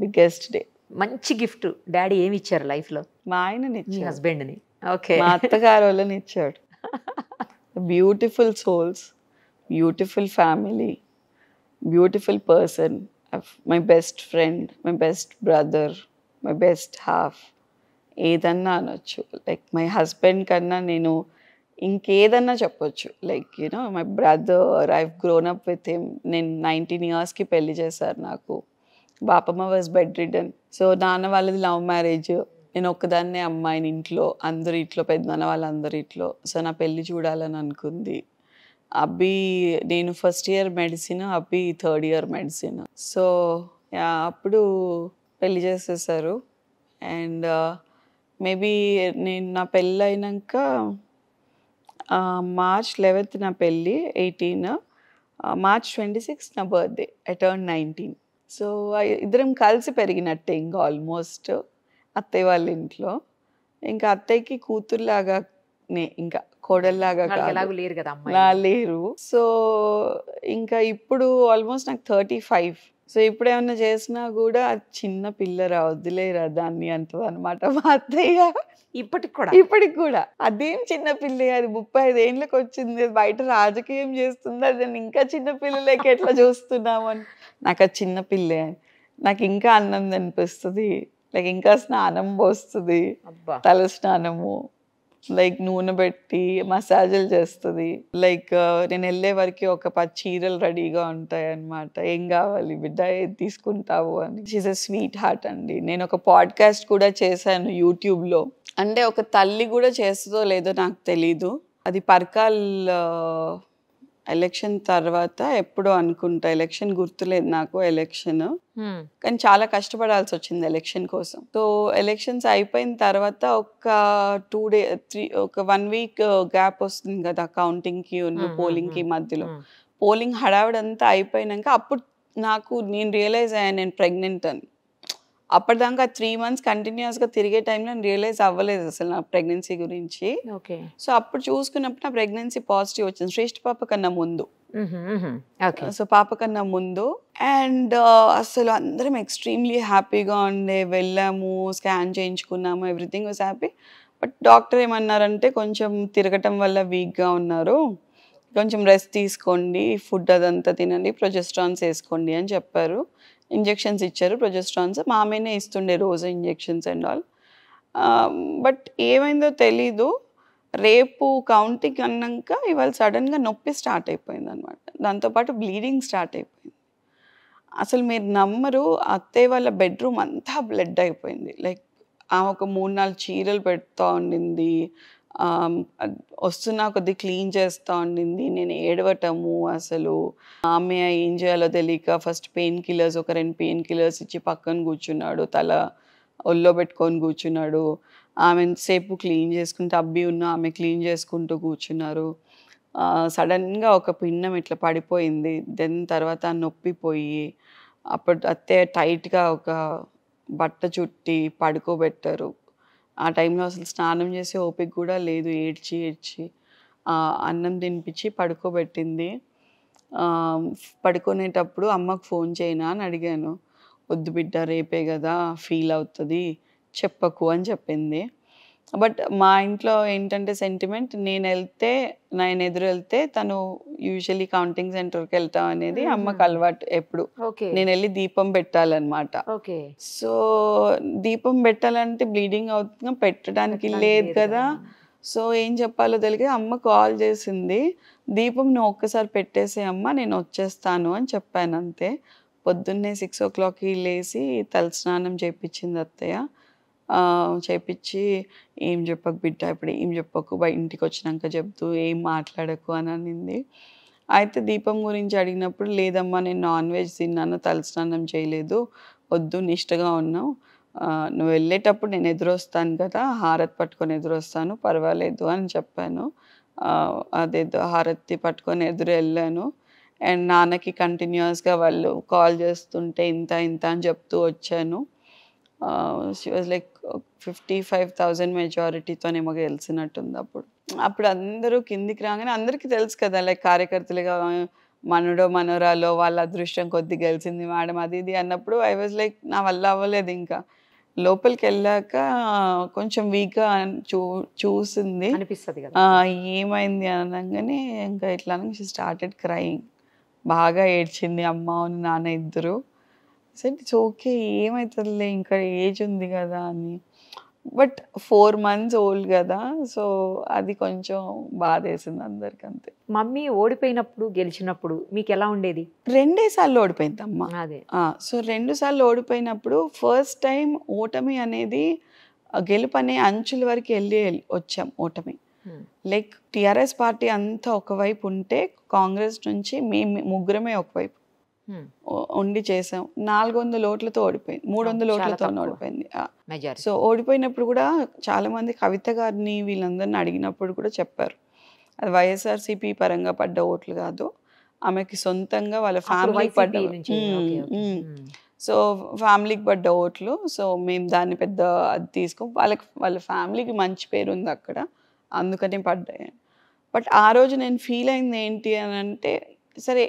biggest day. మంచి గిఫ్ట్ డాడీ ఏమి ఇచ్చారు లైఫ్ లో? మా ఆయనని ఇచ్చాడు, హస్బెండ్ని. ఓకే. మా అత్తగారు వాళ్ళని ఇచ్చాడు. Beautiful souls, beautiful family, beautiful person, my best friend, my best brother, my best half, ఏదన్నా అనొచ్చు. లైక్ మై హస్బెండ్ కన్నా నేను ఇంకేదన్నా చెప్పొచ్చు. Like you know my brother, I grown up with him. నేను 19 yearsకి పెళ్లి చేశారు నాకు. Bapamma was bed ridden. So నాన్న వాళ్ళది లవ్ మ్యారేజ్, నేను ఒక్కదాన్నే అమ్మాయిని ఇంట్లో, అందరి ఇంట్లో, పెద్దనాన్న వాళ్ళందరి ఇంట్లో. సో నా పెళ్ళి చూడాలని అనుకుంది. అబ్బి నేను ఫస్ట్ ఇయర్ మెడిసిన్, అబ్బి థర్డ్ ఇయర్ మెడిసిన్. సో అప్పుడు పెళ్లి చేసేసారు. అండ్ మేబీ నేను నా పెళ్ళి అయినాక March 11th నా పెళ్ళి, 18 March 26 నా బర్త్డే, ఐ టర్న్ 19. సో ఇద్దరం కలిసి పెరిగినట్టే ఇంకా ఆల్మోస్ట్ అత్తయ్య వాళ్ళ ఇంట్లో. ఇంకా అత్తయ్యకి కూతురులాగా, ఇంకా కోడల్లాగా లేరు కదా, లేరు. సో ఇంకా ఇప్పుడు ఆల్మోస్ట్ నాకు 35. సో ఇప్పుడు ఏమన్నా చేసినా కూడా చిన్న పిల్లరా, వద్దులేరా దాన్ని అంటది అనమాట మా అత్తయ్య. ఇప్పటికి కూడా అదేం చిన్న పిల్ల, అది 35 ఏళ్ళకి వచ్చింది, బయట రాజకీయం చేస్తుంది, అది ఇంకా చిన్న పిల్లలకి ఎట్లా చూస్తున్నాము అని. నాకు అది చిన్న పిల్లే, నాకు ఇంకా అన్నం అనిపిస్తుంది, లైక్ ఇంకా స్నానం పోస్తుంది, తల స్నానము, లైక్ నూనె పెట్టి మసాజులు చేస్తుంది. లైక్ నేను వెళ్ళే వరకు ఒక 10 చీరలు రెడీగా ఉంటాయి అన్నమాట. ఏం కావాలి బిడ్డ, ఏది తీసుకుంటావు అని. షీఈస్ ఎ స్వీట్ హార్ట్ అండి. నేను ఒక పాడ్కాస్ట్ కూడా చేశాను యూట్యూబ్లో. అంటే ఒక తల్లి కూడా చేస్తుందో లేదో నాకు తెలీదు. అది పర్కాల్ ఎలక్షన్ తర్వాత ఎప్పుడో అనుకుంటా, ఎలక్షన్ గుర్తులేదు నాకు ఎలక్షన్, కానీ చాలా కష్టపడాల్సి వచ్చింది ఎలక్షన్ కోసం. సో ఎలక్షన్స్ అయిపోయిన తర్వాత ఒక 2 days 3 ఒక 1 week గ్యాప్ వస్తుంది కదా కౌంటింగ్కి పోలింగ్కి మధ్యలో. పోలింగ్ హడావిడంతా అయిపోయినాక అప్పుడు నేను రియలైజ్ అయ్యాను నేను ప్రెగ్నెంట్ అని. అప్పటిదాకా 3 months కంటిన్యూస్గా తిరిగే టైంలో నేను రియలైజ్ అవ్వలేదు అసలు నా ప్రెగ్నెన్సీ గురించి. సో అప్పుడు చూసుకున్నప్పుడు నా ప్రెగ్నెన్సీ పాజిటివ్ వచ్చింది, శ్రేష్ఠ పాప కన్నా ముందు. సో పాప కన్నా ముందు. అండ్ అసలు అందరం ఎక్స్ట్రీమ్లీ హ్యాపీగా ఉండే, వెళ్ళాము, స్కాన్ చేయించుకున్నాము, everything was happy. But doctor ఏమన్నారంటే కొంచెం తిరగటం వల్ల వీక్గా ఉన్నారు, కొంచెం రెస్ట్ తీసుకోండి, ఫుడ్ అదంతా తినండి, ప్రొజెస్ట్రాన్స్ వేసుకోండి అని చెప్పారు. ఇంజెక్షన్స్ ఇచ్చారు, ప్రొజెస్ట్రాన్స్ మామేనే ఇస్తుండే రోజు ఇంజెక్షన్స్ అండ్ ఆల్. బట్ ఏమైందో తెలీదు, రేపు కౌంటింగ్ అన్నాక ఇవాళ సడన్గా నొప్పి స్టార్ట్ అయిపోయింది అనమాట. దాంతోపాటు బ్లీడింగ్ స్టార్ట్ అయిపోయింది. అసలు మీరు నమ్మరు, అత్తయ్య వాళ్ళ బెడ్రూమ్ అంతా బ్లడ్ అయిపోయింది. లైక్ ఆమె ఒక 3-4 చీరలు పెడతా ఉండింది, వస్తున్నా కొద్ది క్లీన్ చేస్తూ ఉండింది, నేను ఏడవటము. అసలు ఆమె ఏం చేయాలో తెలియక ఫస్ట్ పెయిన్ కిల్లర్స్, ఒక 2 పెయిన్ కిల్లర్స్ ఇచ్చి పక్కన కూర్చున్నాడు, తల ఒళ్ళో పెట్టుకొని కూర్చున్నాడు. ఆమె ఎంతసేపు క్లీన్ చేసుకుంటూ, అబ్బి ఆమె క్లీన్ చేసుకుంటూ కూర్చున్నారు. సడన్గా ఒక పిండం ఇట్లా పడిపోయింది. దెన్ తర్వాత నొప్పిపోయి అప్పుడు అత్తయ్య టైట్గా ఒక బట్ట చుట్టి పడుకోబెట్టారు. ఆ టైంలో అసలు స్నానం చేసే ఓపిక కూడా లేదు, ఏడ్చి అన్నం తినిపించి పడుకోబెట్టింది. పడుకునేటప్పుడు అమ్మకు ఫోన్ చేయనా అని అడిగాను. వద్దు బిడ్డ, రేపే కదా, ఫీల్ అవుతుంది, చెప్పకు అని చెప్పింది. బట్ మా ఇంట్లో ఏంటంటే సెంటిమెంట్, నేను ఎదురు వెళ్తే తను యూజువల్లీ కౌంటింగ్ సెంటర్కి వెళ్తాం అనేది అమ్మకు అలవాటు. ఎప్పుడు నేను వెళ్ళి దీపం పెట్టాలన్నమాట. సో దీపం పెట్టాలంటే బ్లీడింగ్ అవుతుంది, పెట్టడానికి లేదు కదా. సో ఏం చెప్పాలో తెలియక అమ్మ కాల్ చేసింది, దీపం నువ్వు ఒక్కసారి పెట్టేసే అమ్మ, నేను వచ్చేస్తాను అని చెప్పాను అంతే. పొద్దున్నే 6 o'clockకి లేచి తలస్నానం చేయించింది అత్తయ్య. చేపించి ఏం చెప్పకు బిడ్డ, ఇప్పుడు ఏం చెప్పకు, ఇంటికి వచ్చినాక చెప్తూ ఏం మాట్లాడకు అని అనింది. అయితే దీపం గురించి అడిగినప్పుడు లేదమ్మా నేను నాన్ వెజ్ తిన్నాను, తలస్నానం చేయలేదు, వద్దు నిష్టగా ఉన్నావు, నువ్వు వెళ్ళేటప్పుడు నేను ఎదురొస్తాను కదా, హారతి పట్టుకొని ఎదురొస్తాను, పర్వాలేదు అని చెప్పాను. అదేదో హారతి పట్టుకొని ఎదురు వెళ్ళాను. అండ్ నాన్నకి కంటిన్యూస్గా వాళ్ళు కాల్ చేస్తుంటే ఇంత ఇంత అని చెప్తూ వచ్చాను. షీ వాజ్ లైక్ 55,000 మెజారిటీతోనేమో గెలిచినట్టుంది అప్పుడు అందరూ కిందికి రాగానే అందరికీ తెలుసు కదా, లైక్ కార్యకర్తలుగా మనడో మనోరాలో వాళ్ళ అదృష్టం కొద్ది గెలిచింది మేడం అది ఇది అన్నప్పుడు ఐ వాజ్ లైక్ నా వల్ల అవ్వలేదు. ఇంకా లోపలికి వెళ్ళాక కొంచెం వీక్గా చూసింది, అనిపిస్తుంది కదా ఏమైంది అనగానే ఇంకా ఇట్లా షీ స్టార్టెడ్ క్రైయింగ్. బాగా ఏడ్చింది అమ్మ నాన్న ఇద్దరు. సరే ఇట్స్ ఓకే, ఏమవుతుందిలే, ఇంకా ఏజ్ ఉంది కదా అని. బట్ 4 months ఓల్డ్ కదా, సో అది కొంచెం బాధేసింది అందరికి అంతే. మమ్మీ ఓడిపోయినప్పుడు గెలిచినప్పుడు మీకు ఎలా ఉండేది? 2 సార్లు ఓడిపోయింది అమ్మ. అదే సో 2 సార్లు ఓడిపోయినప్పుడు ఫస్ట్ టైం ఓటమి అనేది గెలుపు అనే అంచుల వరకు వచ్చాం. ఓటమి లైక్ టిఆర్ఎస్ పార్టీ అంతా ఒకవైపు ఉంటే కాంగ్రెస్ నుంచి మేము ముగ్గురమే ఒకవైపు ఉండి చేసాం. 400 ఓట్లతో ఓడిపోయింది, 300 ఓట్లతో ఓడిపోయింది. సో ఓడిపోయినప్పుడు కూడా చాలా మంది కవిత గారిని వీళ్ళందరినీ అడిగినప్పుడు కూడా చెప్పారు అది వైఎస్ఆర్సీపీ పరంగా పడ్డ ఓట్లు కాదు, ఆమెకి సొంతంగా వాళ్ళ ఫ్యామిలీకి పడ్డ, సో ఫ్యామిలీకి పడ్డ ఓట్లు. సో మేము దాన్ని పెద్ద అది తీసుకో, వాళ్ళ ఫ్యామిలీకి మంచి పేరు ఉంది అక్కడ, అందుకని పడ్డాయి. బట్ ఆ రోజు నేను ఫీల్ అయింది ఏంటి అని అంటే, సరే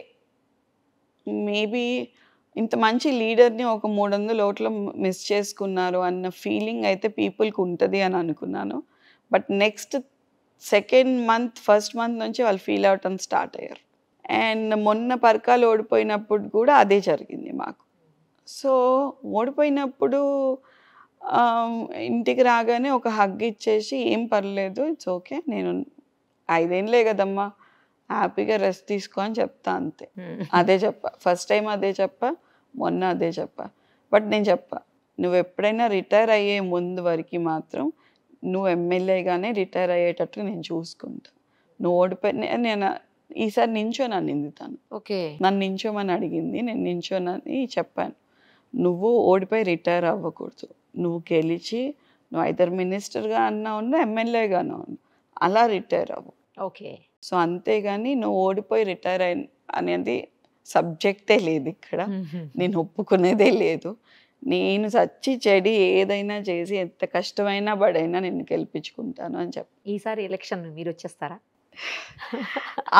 మేబీ ఇంత మంచి లీడర్ని ఒక 300 ఓట్లు మిస్ చేసుకున్నారు అన్న ఫీలింగ్ అయితే పీపుల్కి ఉంటుంది అని అనుకున్నాను. బట్ నెక్స్ట్ ఫస్ట్ మంత్ నుంచి వాళ్ళు ఫీల్ అవటం స్టార్ట్ అయ్యారు. అండ్ మొన్న పరకాలు ఓడిపోయినప్పుడు కూడా అదే జరిగింది మాకు. సో ఓడిపోయినప్పుడు ఇంటికి రాగానే ఒక హగ్ ఇచ్చేసి ఏం పర్లేదు, ఇట్స్ ఓకే, నేను 5 ఏళ్ళే కదమ్మా, హ్యాపీగా రెస్ట్ తీసుకో అని చెప్తా అంతే. అదే చెప్పా, ఫస్ట్ టైం అదే చెప్పా, మొన్న అదే చెప్పా. బట్ నేను చెప్పా, నువ్వు ఎప్పుడైనా రిటైర్ అయ్యే ముందు వరకు మాత్రం నువ్వు ఎమ్మెల్యేగానే రిటైర్ అయ్యేటట్టు నేను చూసుకుంటా. నువ్వు ఓడిపోయి నేను ఈసారి నించోనని నిందితాను. ఓకే, నన్ను నించోమని అడిగింది, నేను నించోనని చెప్పాను. నువ్వు ఓడిపోయి రిటైర్ అవ్వకూడదు, నువ్వు గెలిచి నువ్వు ఐదర్ మినిస్టర్గా అన్నా ఉన్నా ఎమ్మెల్యేగానే ఉన్నా అలా రిటైర్ అవ్వు. ఓకే, సో అంతేగాని నువ్వు ఓడిపోయి రిటైర్ అనేది సబ్జెక్టే లేదు ఇక్కడ, నేను ఒప్పుకునేదే లేదు. నేను చచ్చి చెడి ఏదైనా చేసి ఎంత కష్టమైనా పడైనా నేను గెలిపించుకుంటాను అని చెప్పి. ఈసారి ఎలక్షన్ మీరు వచ్చేస్తారా?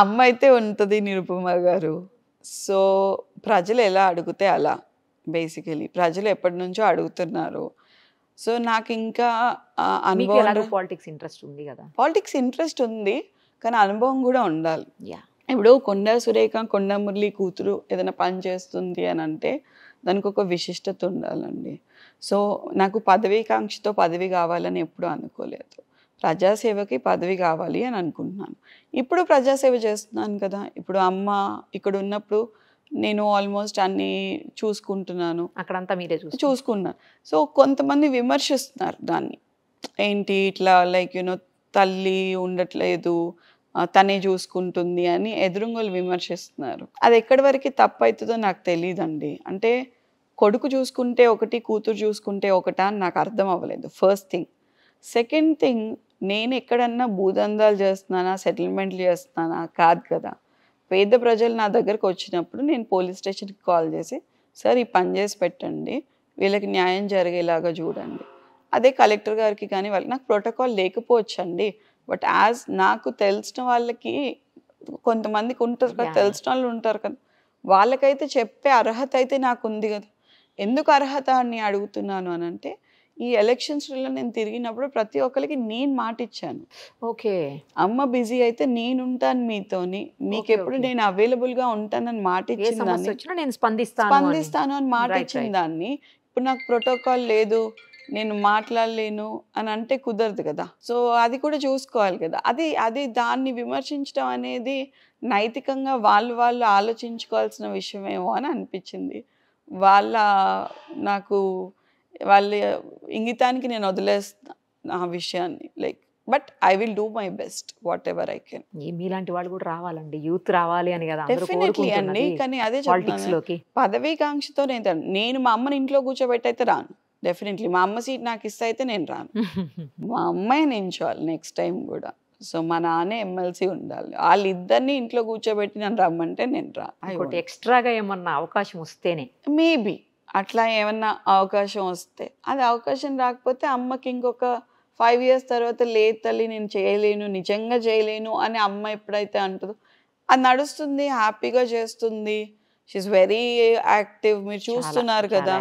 అమ్మ అయితే ఉంటుంది నిరుపమ గారు. సో ప్రజలు ఎలా అడిగితే అలా, బేసికలీ ప్రజలు ఎప్పటి నుంచో అడుగుతున్నారు. సో నాకు ఇంకా అనుభవం, పాలిటిక్స్ ఇంట్రెస్ట్ ఉంది కదా, పాలిటిక్స్ ఇంట్రెస్ట్ ఉంది కానీ అనుభవం కూడా ఉండాలి. ఇప్పుడు కొండా సురేఖ, కొండా మురళి కూతురు ఏదైనా పని చేస్తుంది అని అంటే దానికి ఒక విశిష్టత ఉండాలండి. సో నాకు పదవీకాంక్షతో పదవి కావాలని ఎప్పుడూ అనుకోలేదు, ప్రజాసేవకి పదవి కావాలి అని అనుకుంటున్నాను. ఇప్పుడు ప్రజాసేవ చేస్తున్నాను కదా, ఇప్పుడు అమ్మ ఇక్కడ ఉన్నప్పుడు నేను ఆల్మోస్ట్ అన్నీ చూసుకుంటున్నాను, అక్కడంతా మీరే చూసుకున్నాను. సో కొంతమంది విమర్శిస్తున్నారు దాన్ని, ఏంటి ఇట్లా లైక్ తల్లి ఉండట్లేదు, తనే చూసుకుంటుంది అని ఎదురుంగోలు విమర్శిస్తున్నారు. అది ఎక్కడి వరకు తప్పు అవుతుందో నాకు తెలియదండి. అంటే కొడుకు చూసుకుంటే ఒకటి, కూతురు చూసుకుంటే ఒకటా అని నాకు అర్థం అవ్వలేదు, ఫస్ట్ థింగ్. సెకండ్ థింగ్, నేను ఎక్కడన్నా భూదందాలు చేస్తున్నానా, సెటిల్మెంట్లు చేస్తున్నానా కాదు కదా. పేద ప్రజలు నా దగ్గరకు వచ్చినప్పుడు నేను పోలీస్ స్టేషన్కి కాల్ చేసి, సార్ ఈ పని చేసి పెట్టండి, వీళ్ళకి న్యాయం జరిగేలాగా చూడండి. అదే కలెక్టర్ గారికి కానీ వాళ్ళకి, నాకు ప్రోటోకాల్ లేకపోవచ్చండి, బట్ యాజ్ నాకు తెలిసిన వాళ్ళకి కొంతమందికి ఉంటారు కదా, తెలిసిన వాళ్ళు ఉంటారు కదా, వాళ్ళకైతే చెప్పే అర్హత అయితే నాకు ఉంది కదా. ఎందుకు అర్హత అని అడుగుతున్నాను అని అంటే, ఈ ఎలక్షన్స్లో నేను తిరిగినప్పుడు ప్రతి ఒక్కరికి నేను మాట ఇచ్చాను. ఓకే, అమ్మ బిజీ అయితే నేను ఉంటాను మీతోని, మీకు ఎప్పుడు నేను అవైలబుల్గా ఉంటానని మాట ఇచ్చిన దాన్ని, నేను స్పందిస్తాను అని మాట ఇచ్చిన దాన్ని ఇప్పుడు నాకు ప్రోటోకాల్ లేదు, నేను మాట్లాడలేను అని అంటే కుదరదు కదా. సో అది కూడా చూసుకోవాలి కదా. అది దాన్ని విమర్శించడం అనేది నైతికంగా వాళ్ళు ఆలోచించుకోవాల్సిన విషయమేమో అని అనిపించింది. నాకు వాళ్ళ ఇంగితానికి నేను వదిలేస్తా ఆ విషయాన్ని. Like but I will do my best what ever I can. మీలాంటి వాళ్ళు కూడా రావాలండి, యూత్ రావాలి అని కదా అందరూ డెఫినెట్లీ అండి. కోరుకుంటున్నది కానీ అదే పాలిటిక్స్ చెప్తున్నాను, లోకి. పదవీకాంక్షతో నేను మా అమ్మని ఇంట్లో కూర్చోబెట్టి అయితే రాను. డెఫినెట్లీ మా అమ్మ సీట్ నాకు ఇస్తే అయితే నేను రాను. మా అమ్మాయి నించోవాలి నెక్స్ట్ టైం కూడా. సో మా నాన్న ఎమ్మెల్సీ ఉండాలి. వాళ్ళిద్దరిని ఇంట్లో కూర్చోబెట్టి నన్ను రమ్మంటే నేను ఇంకోటి ఎక్స్ట్రాగా ఏమన్నా అవకాశం వస్తేనే మేబీ అట్లా ఏమన్నా అవకాశం వస్తే. అది అవకాశం రాకపోతే అమ్మకి ఇంకొక 5 years తర్వాత లేదు తల్లి నేను చేయలేను, నిజంగా చేయలేను అని అమ్మ ఎప్పుడైతే అంటుందో అది నడుస్తుంది, హ్యాపీగా చేస్తుంది. షీఈస్ వెరీ యాక్టివ్, మీరు చూస్తున్నారు కదా.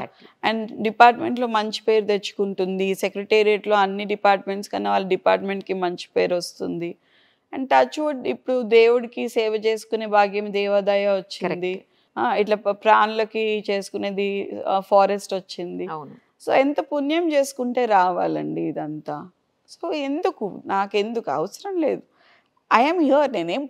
అండ్ డిపార్ట్మెంట్లో మంచి పేరు తెచ్చుకుంటుంది. సెక్రటేరియట్లో అన్ని డిపార్ట్మెంట్స్ కన్నా వాళ్ళ డిపార్ట్మెంట్కి మంచి పేరు వస్తుంది. అండ్ టచ్ వుడ్ ఇప్పుడు దేవుడికి సేవ చేసుకునే భాగ్యం దేవాదాయ వచ్చింది. ఇట్లా ప్రాణులకి చేసుకునేది ఫారెస్ట్ వచ్చింది. సో ఎంత పుణ్యం చేసుకుంటే రావాలండి ఇదంతా. సో నాకెందుకు అవసరం లేదు. I'm here. నేనేం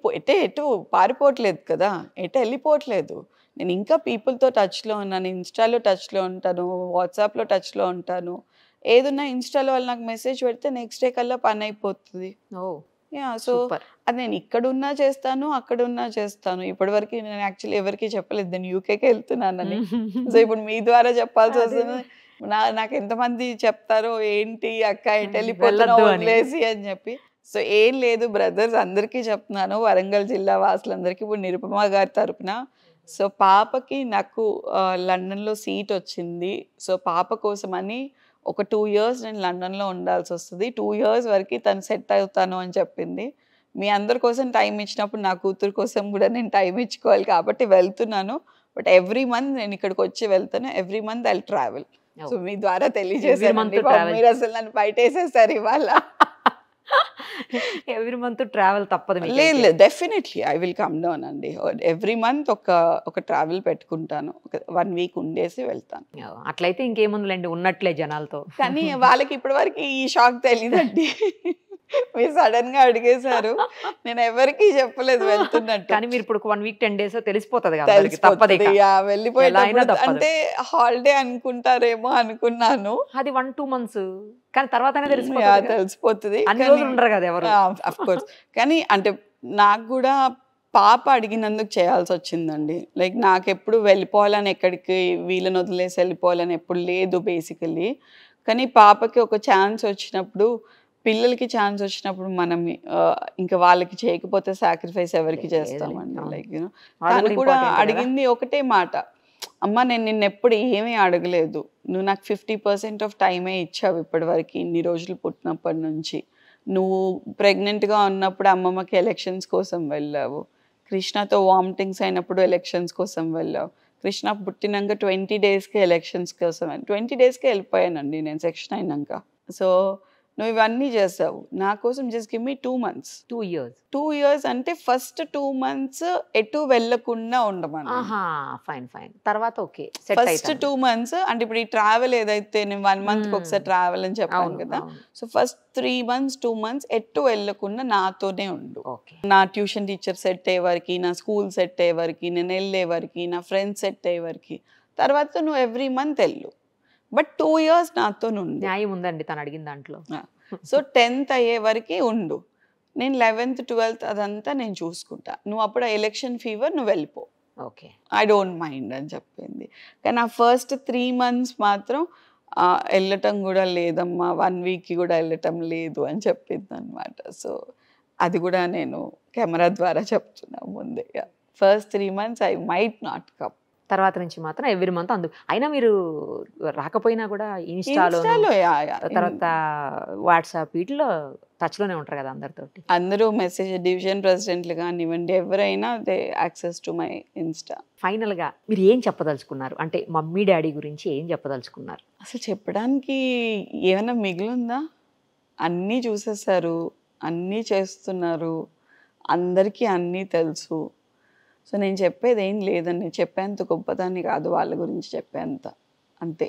ఎటు పారిపోవట్లేదు కదా, ఎటు వెళ్ళిపోవట్లేదు. నేను ఇంకా పీపుల్తో టచ్లో ఉన్నాను. ఇన్స్టాలో టచ్లో ఉంటాను, వాట్సాప్లో టచ్లో ఉంటాను. ఏదున్నా ఇన్స్టాలో వాళ్ళు నాకు మెసేజ్ పెడితే నెక్స్ట్ డే కల్లా పని అయిపోతుంది. సో అది నేను ఇక్కడున్నా చేస్తాను, అక్కడున్నా చేస్తాను. ఇప్పటివరకు నేను యాక్చువల్లీ ఎవరికి చెప్పలేదు నేను యూకేకి వెళ్తున్నానని. సో ఇప్పుడు మీ ద్వారా చెప్పాల్సి వస్తుంది. నాకు ఎంతమంది చెప్తారో ఏంటి అక్క ఎటు వెళ్ళిపోతున్నావు వదిలేసి అని చెప్పి. సో ఏం లేదు బ్రదర్స్, అందరికీ చెప్తున్నాను, వరంగల్ జిల్లా వాసులందరికీ. ఇప్పుడు నిరుపమ గారి తరపున సో పాపకి నాకు లండన్లో సీట్ వచ్చింది. సో పాప కోసమని ఒక 2 years నేను లండన్లో ఉండాల్సి వస్తుంది. 2 years వరకు తను సెట్ అవుతాను అని చెప్పింది. మీ అందరి కోసం టైం ఇచ్చినప్పుడు నా కూతురు కోసం కూడా నేను టైం ఇచ్చుకోవాలి కాబట్టి వెళ్తున్నాను. బట్ ఎవ్రీ మంత్ నేను ఇక్కడికి వచ్చి వెళ్తాను. Every month I travel. So మీ ద్వారా తెలియజేసాను. మీరు అసలు నన్ను బయట వేసేసారు ఇవాళ. ఎవ్రీ మంత్ ట్రావెల్ తప్పదు. లేదు definitely I will come down అండి. ఎవ్రీ మంత్ ఒక ట్రావెల్ పెట్టుకుంటాను. 1 week ఉండేసి వెళ్తాను. అట్లయితే ఇంకేముందులేండి, ఉన్నట్లే జనాలతో. కానీ వాళ్ళకి ఇప్పటి వరకు ఈ షాక్ తెలియదండి. మీరు సడన్ గా అడిగేశారు, నేను ఎవరికి చెప్పలేదు వెళ్తున్నట్టు. కానీ మీరు ఇప్పుడు 1 week 10 days తెలిసిపోతుంది కదా, వెళ్ళిపోయి అంటే హాలిడే అనుకుంటారేమో అనుకున్నాను. అది 1-2 months, కానీ తర్వాత తెలిసిపోతుంది. అన్ని రోజులు ఉండరు కదా ఎవరు. Of course. కానీ అంటే నాకు కూడా పాప అడిగినందుకు చేయాల్సి వచ్చిందండి. లైక్ నాకు ఎప్పుడు వెళ్ళిపోవాలని, ఎక్కడికి వీళ్ళని వదిలేసి వెళ్ళిపోవాలని ఎప్పుడు లేదు బేసికలీ. కానీ పాపకి ఒక ఛాన్స్ వచ్చినప్పుడు, పిల్లలకి ఛాన్స్ వచ్చినప్పుడు మనం ఇంకా వాళ్ళకి చేయకపోతే సాక్రిఫైస్ ఎవరికి చేస్తామండి. లైక్ యూనో తను కూడా అడిగింది ఒకటే మాట, అమ్మ నేను నిన్ను ఎప్పుడు ఏమీ అడగలేదు, నువ్వు నాకు 50% ఆఫ్ టైమే ఇచ్చావు ఇప్పటివరకు, ఇన్ని రోజులు పుట్టినప్పటి నుంచి. నువ్వు ప్రెగ్నెంట్గా ఉన్నప్పుడు అమ్మమ్మకి ఎలక్షన్స్ కోసం వెళ్ళావు, కృష్ణతో వామిటింగ్స్ అయినప్పుడు ఎలక్షన్స్ కోసం వెళ్ళావు, కృష్ణ పుట్టినాక 20 daysకి ఎలక్షన్స్ కోసం 20 daysకే వెళ్ళిపోయానండి నేను సెక్షన్ అయినాక. సో నువ్వు ఇవన్నీ చేసావు నా కోసం. Just give me 2 months. 2 years అంటే ఫస్ట్ 2 months ఎటు వెళ్ళకుండా ఉండమని. ఫైన్ తర్వాత ఓకే. ఫస్ట్ 2 months అంటే ఇప్పుడు ఈ ట్రావెల్ ఏదైతే నేను 1 monthకి ఒకసారి ట్రావెల్ అని చెప్పాను కదా. సో ఫస్ట్ 3 months 2 months ఎటు వెళ్ళకుండా నాతోనే ఉండు. నా ట్యూషన్ టీచర్ సెట్ అయ్యే వరకు, నా స్కూల్ సెట్ అయ్యే వరకు, నేను వెళ్ళే వరకు, నా ఫ్రెండ్స్ సెట్ అయ్యే వరకు. తర్వాత నువ్వు ఎవ్రీ మంత్ వెళ్ళు, బట్ 2 years నాతో ఉండు. న్యాయం ఉందండి తను అడిగిన దాంట్లో. సో 10th అయ్యే వరకు ఉండు, నేను 11th 12th అదంతా నేను చూసుకుంటా, నువ్వు అప్పుడు ఎలక్షన్ ఫీవర్ నువ్వు వెళ్ళిపో, ఓకే ఐ డోంట్ మైండ్ అని చెప్పింది. కానీ ఆ ఫస్ట్ 3 months మాత్రం వెళ్ళటం కూడా లేదమ్మా, 1 weekకి కూడా వెళ్ళటం లేదు అని చెప్పింది అనమాట. సో అది కూడా నేను కెమెరా ద్వారా చెప్తున్నా ముందే. First 3 months I might not come. తర్వాత నుంచి మాత్రం ఎవ్రీ మంత్ అయినా మీరు రాకపోయినా కూడా ఇన్స్టాలో తర్వాత వాట్సాప్ వీటిలో టచ్లోనే ఉంటారు కదా అందరితోటి. అందరూ మెసేజ్, డివిజన్ ప్రెసిడెంట్లు కానివ్వండి ఎవరైనా they access to my Insta. ఫైనల్గా మీరు ఏం చెప్పదలుచుకున్నారు, అంటే మమ్మీ డాడీ గురించి ఏం చెప్పదలుచుకున్నారు? అసలు చెప్పడానికి ఏమైనా మిగిలిందా? అన్నీ చూసేసారు, అన్నీ చేస్తున్నారు, అందరికీ అన్నీ తెలుసు. సో నేను చెప్పేది ఏం లేదండి, చెప్పేంత గొప్పదాన్ని కాదు వాళ్ళ గురించి చెప్పేంత, అంతే.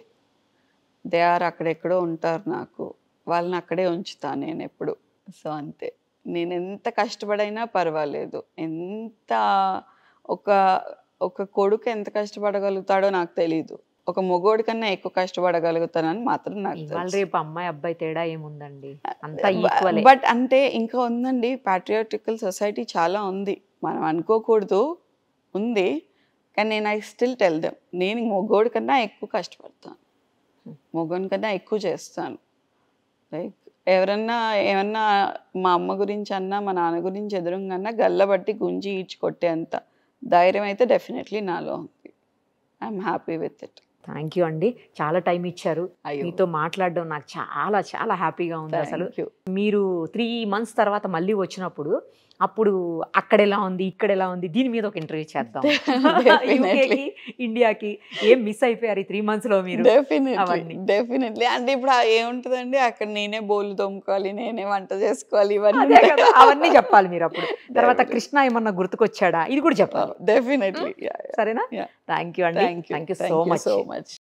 దే ఆర్ అక్కడెక్కడో ఉంటారు, నాకు వాళ్ళని అక్కడే ఉంచుతాను నేను ఎప్పుడు. సో అంతే. నేను ఎంత కష్టపడైనా పర్వాలేదు, ఎంత ఒక కొడుకు ఎంత కష్టపడగలుగుతాడో నాకు తెలీదు, ఒక మొగోడి కన్నా ఎక్కువ కష్టపడగలుగుతానని మాత్రం నాకు ఇవాళ రేపు అమ్మాయి అబ్బాయి తేడా ఏముందండి, అంతా ఈక్వల్. బట్ అంటే ఇంకా ఉందండి, ప్యాట్రియాటికల్ సొసైటీ చాలా ఉంది, మనం అనుకోకూడదు, ఉంది. కానీ నేను ఐ స్టిల్ టెల్ దెమ్, నేను మొగోడి కన్నా ఎక్కువ కష్టపడతాను, మొగోని కన్నా ఎక్కువ చేస్తాను. లైక్ ఎవరన్నా ఏమన్నా మా అమ్మ గురించి అన్నా మా నాన్న గురించి ఎదురుగాన్నా గల్లబట్టి గుంజి ఈడ్చి కొట్టేంత ధైర్యం అయితే డెఫినెట్లీ నాలో ఉంది. I'm happy with it. Thank you అండి, చాలా టైం ఇచ్చారు. మీతో మాట్లాడడం నాకు చాలా చాలా హ్యాపీగా ఉంది. అసలు మీరు 3 months తర్వాత మళ్ళీ వచ్చినప్పుడు అప్పుడు అక్కడ ఎలా ఉంది ఇక్కడ ఎలా ఉంది దీని మీద ఒక ఇంటర్వ్యూ చేద్దాం. యూకేకి ఇండియాకి ఏం మిస్ అయిపోయారు ఈ 3 months లో మీరు? డెఫినెట్లీ. అంటే ఇప్పుడు ఏముంటుందండి, అక్కడ నేనే బోలు తోముకోవాలి, నేనే వంట చేసుకోవాలి, ఇవన్నీ అవన్నీ చెప్పాలి మీరు. అప్పుడు తర్వాత కృష్ణ ఏమన్నా గుర్తుకొచ్చాడా ఇది కూడా చెప్పాలి. డెఫినెట్లీ. సరేనా? థ్యాంక్ యూ అండి, థ్యాంక్ యూ సో మచ్.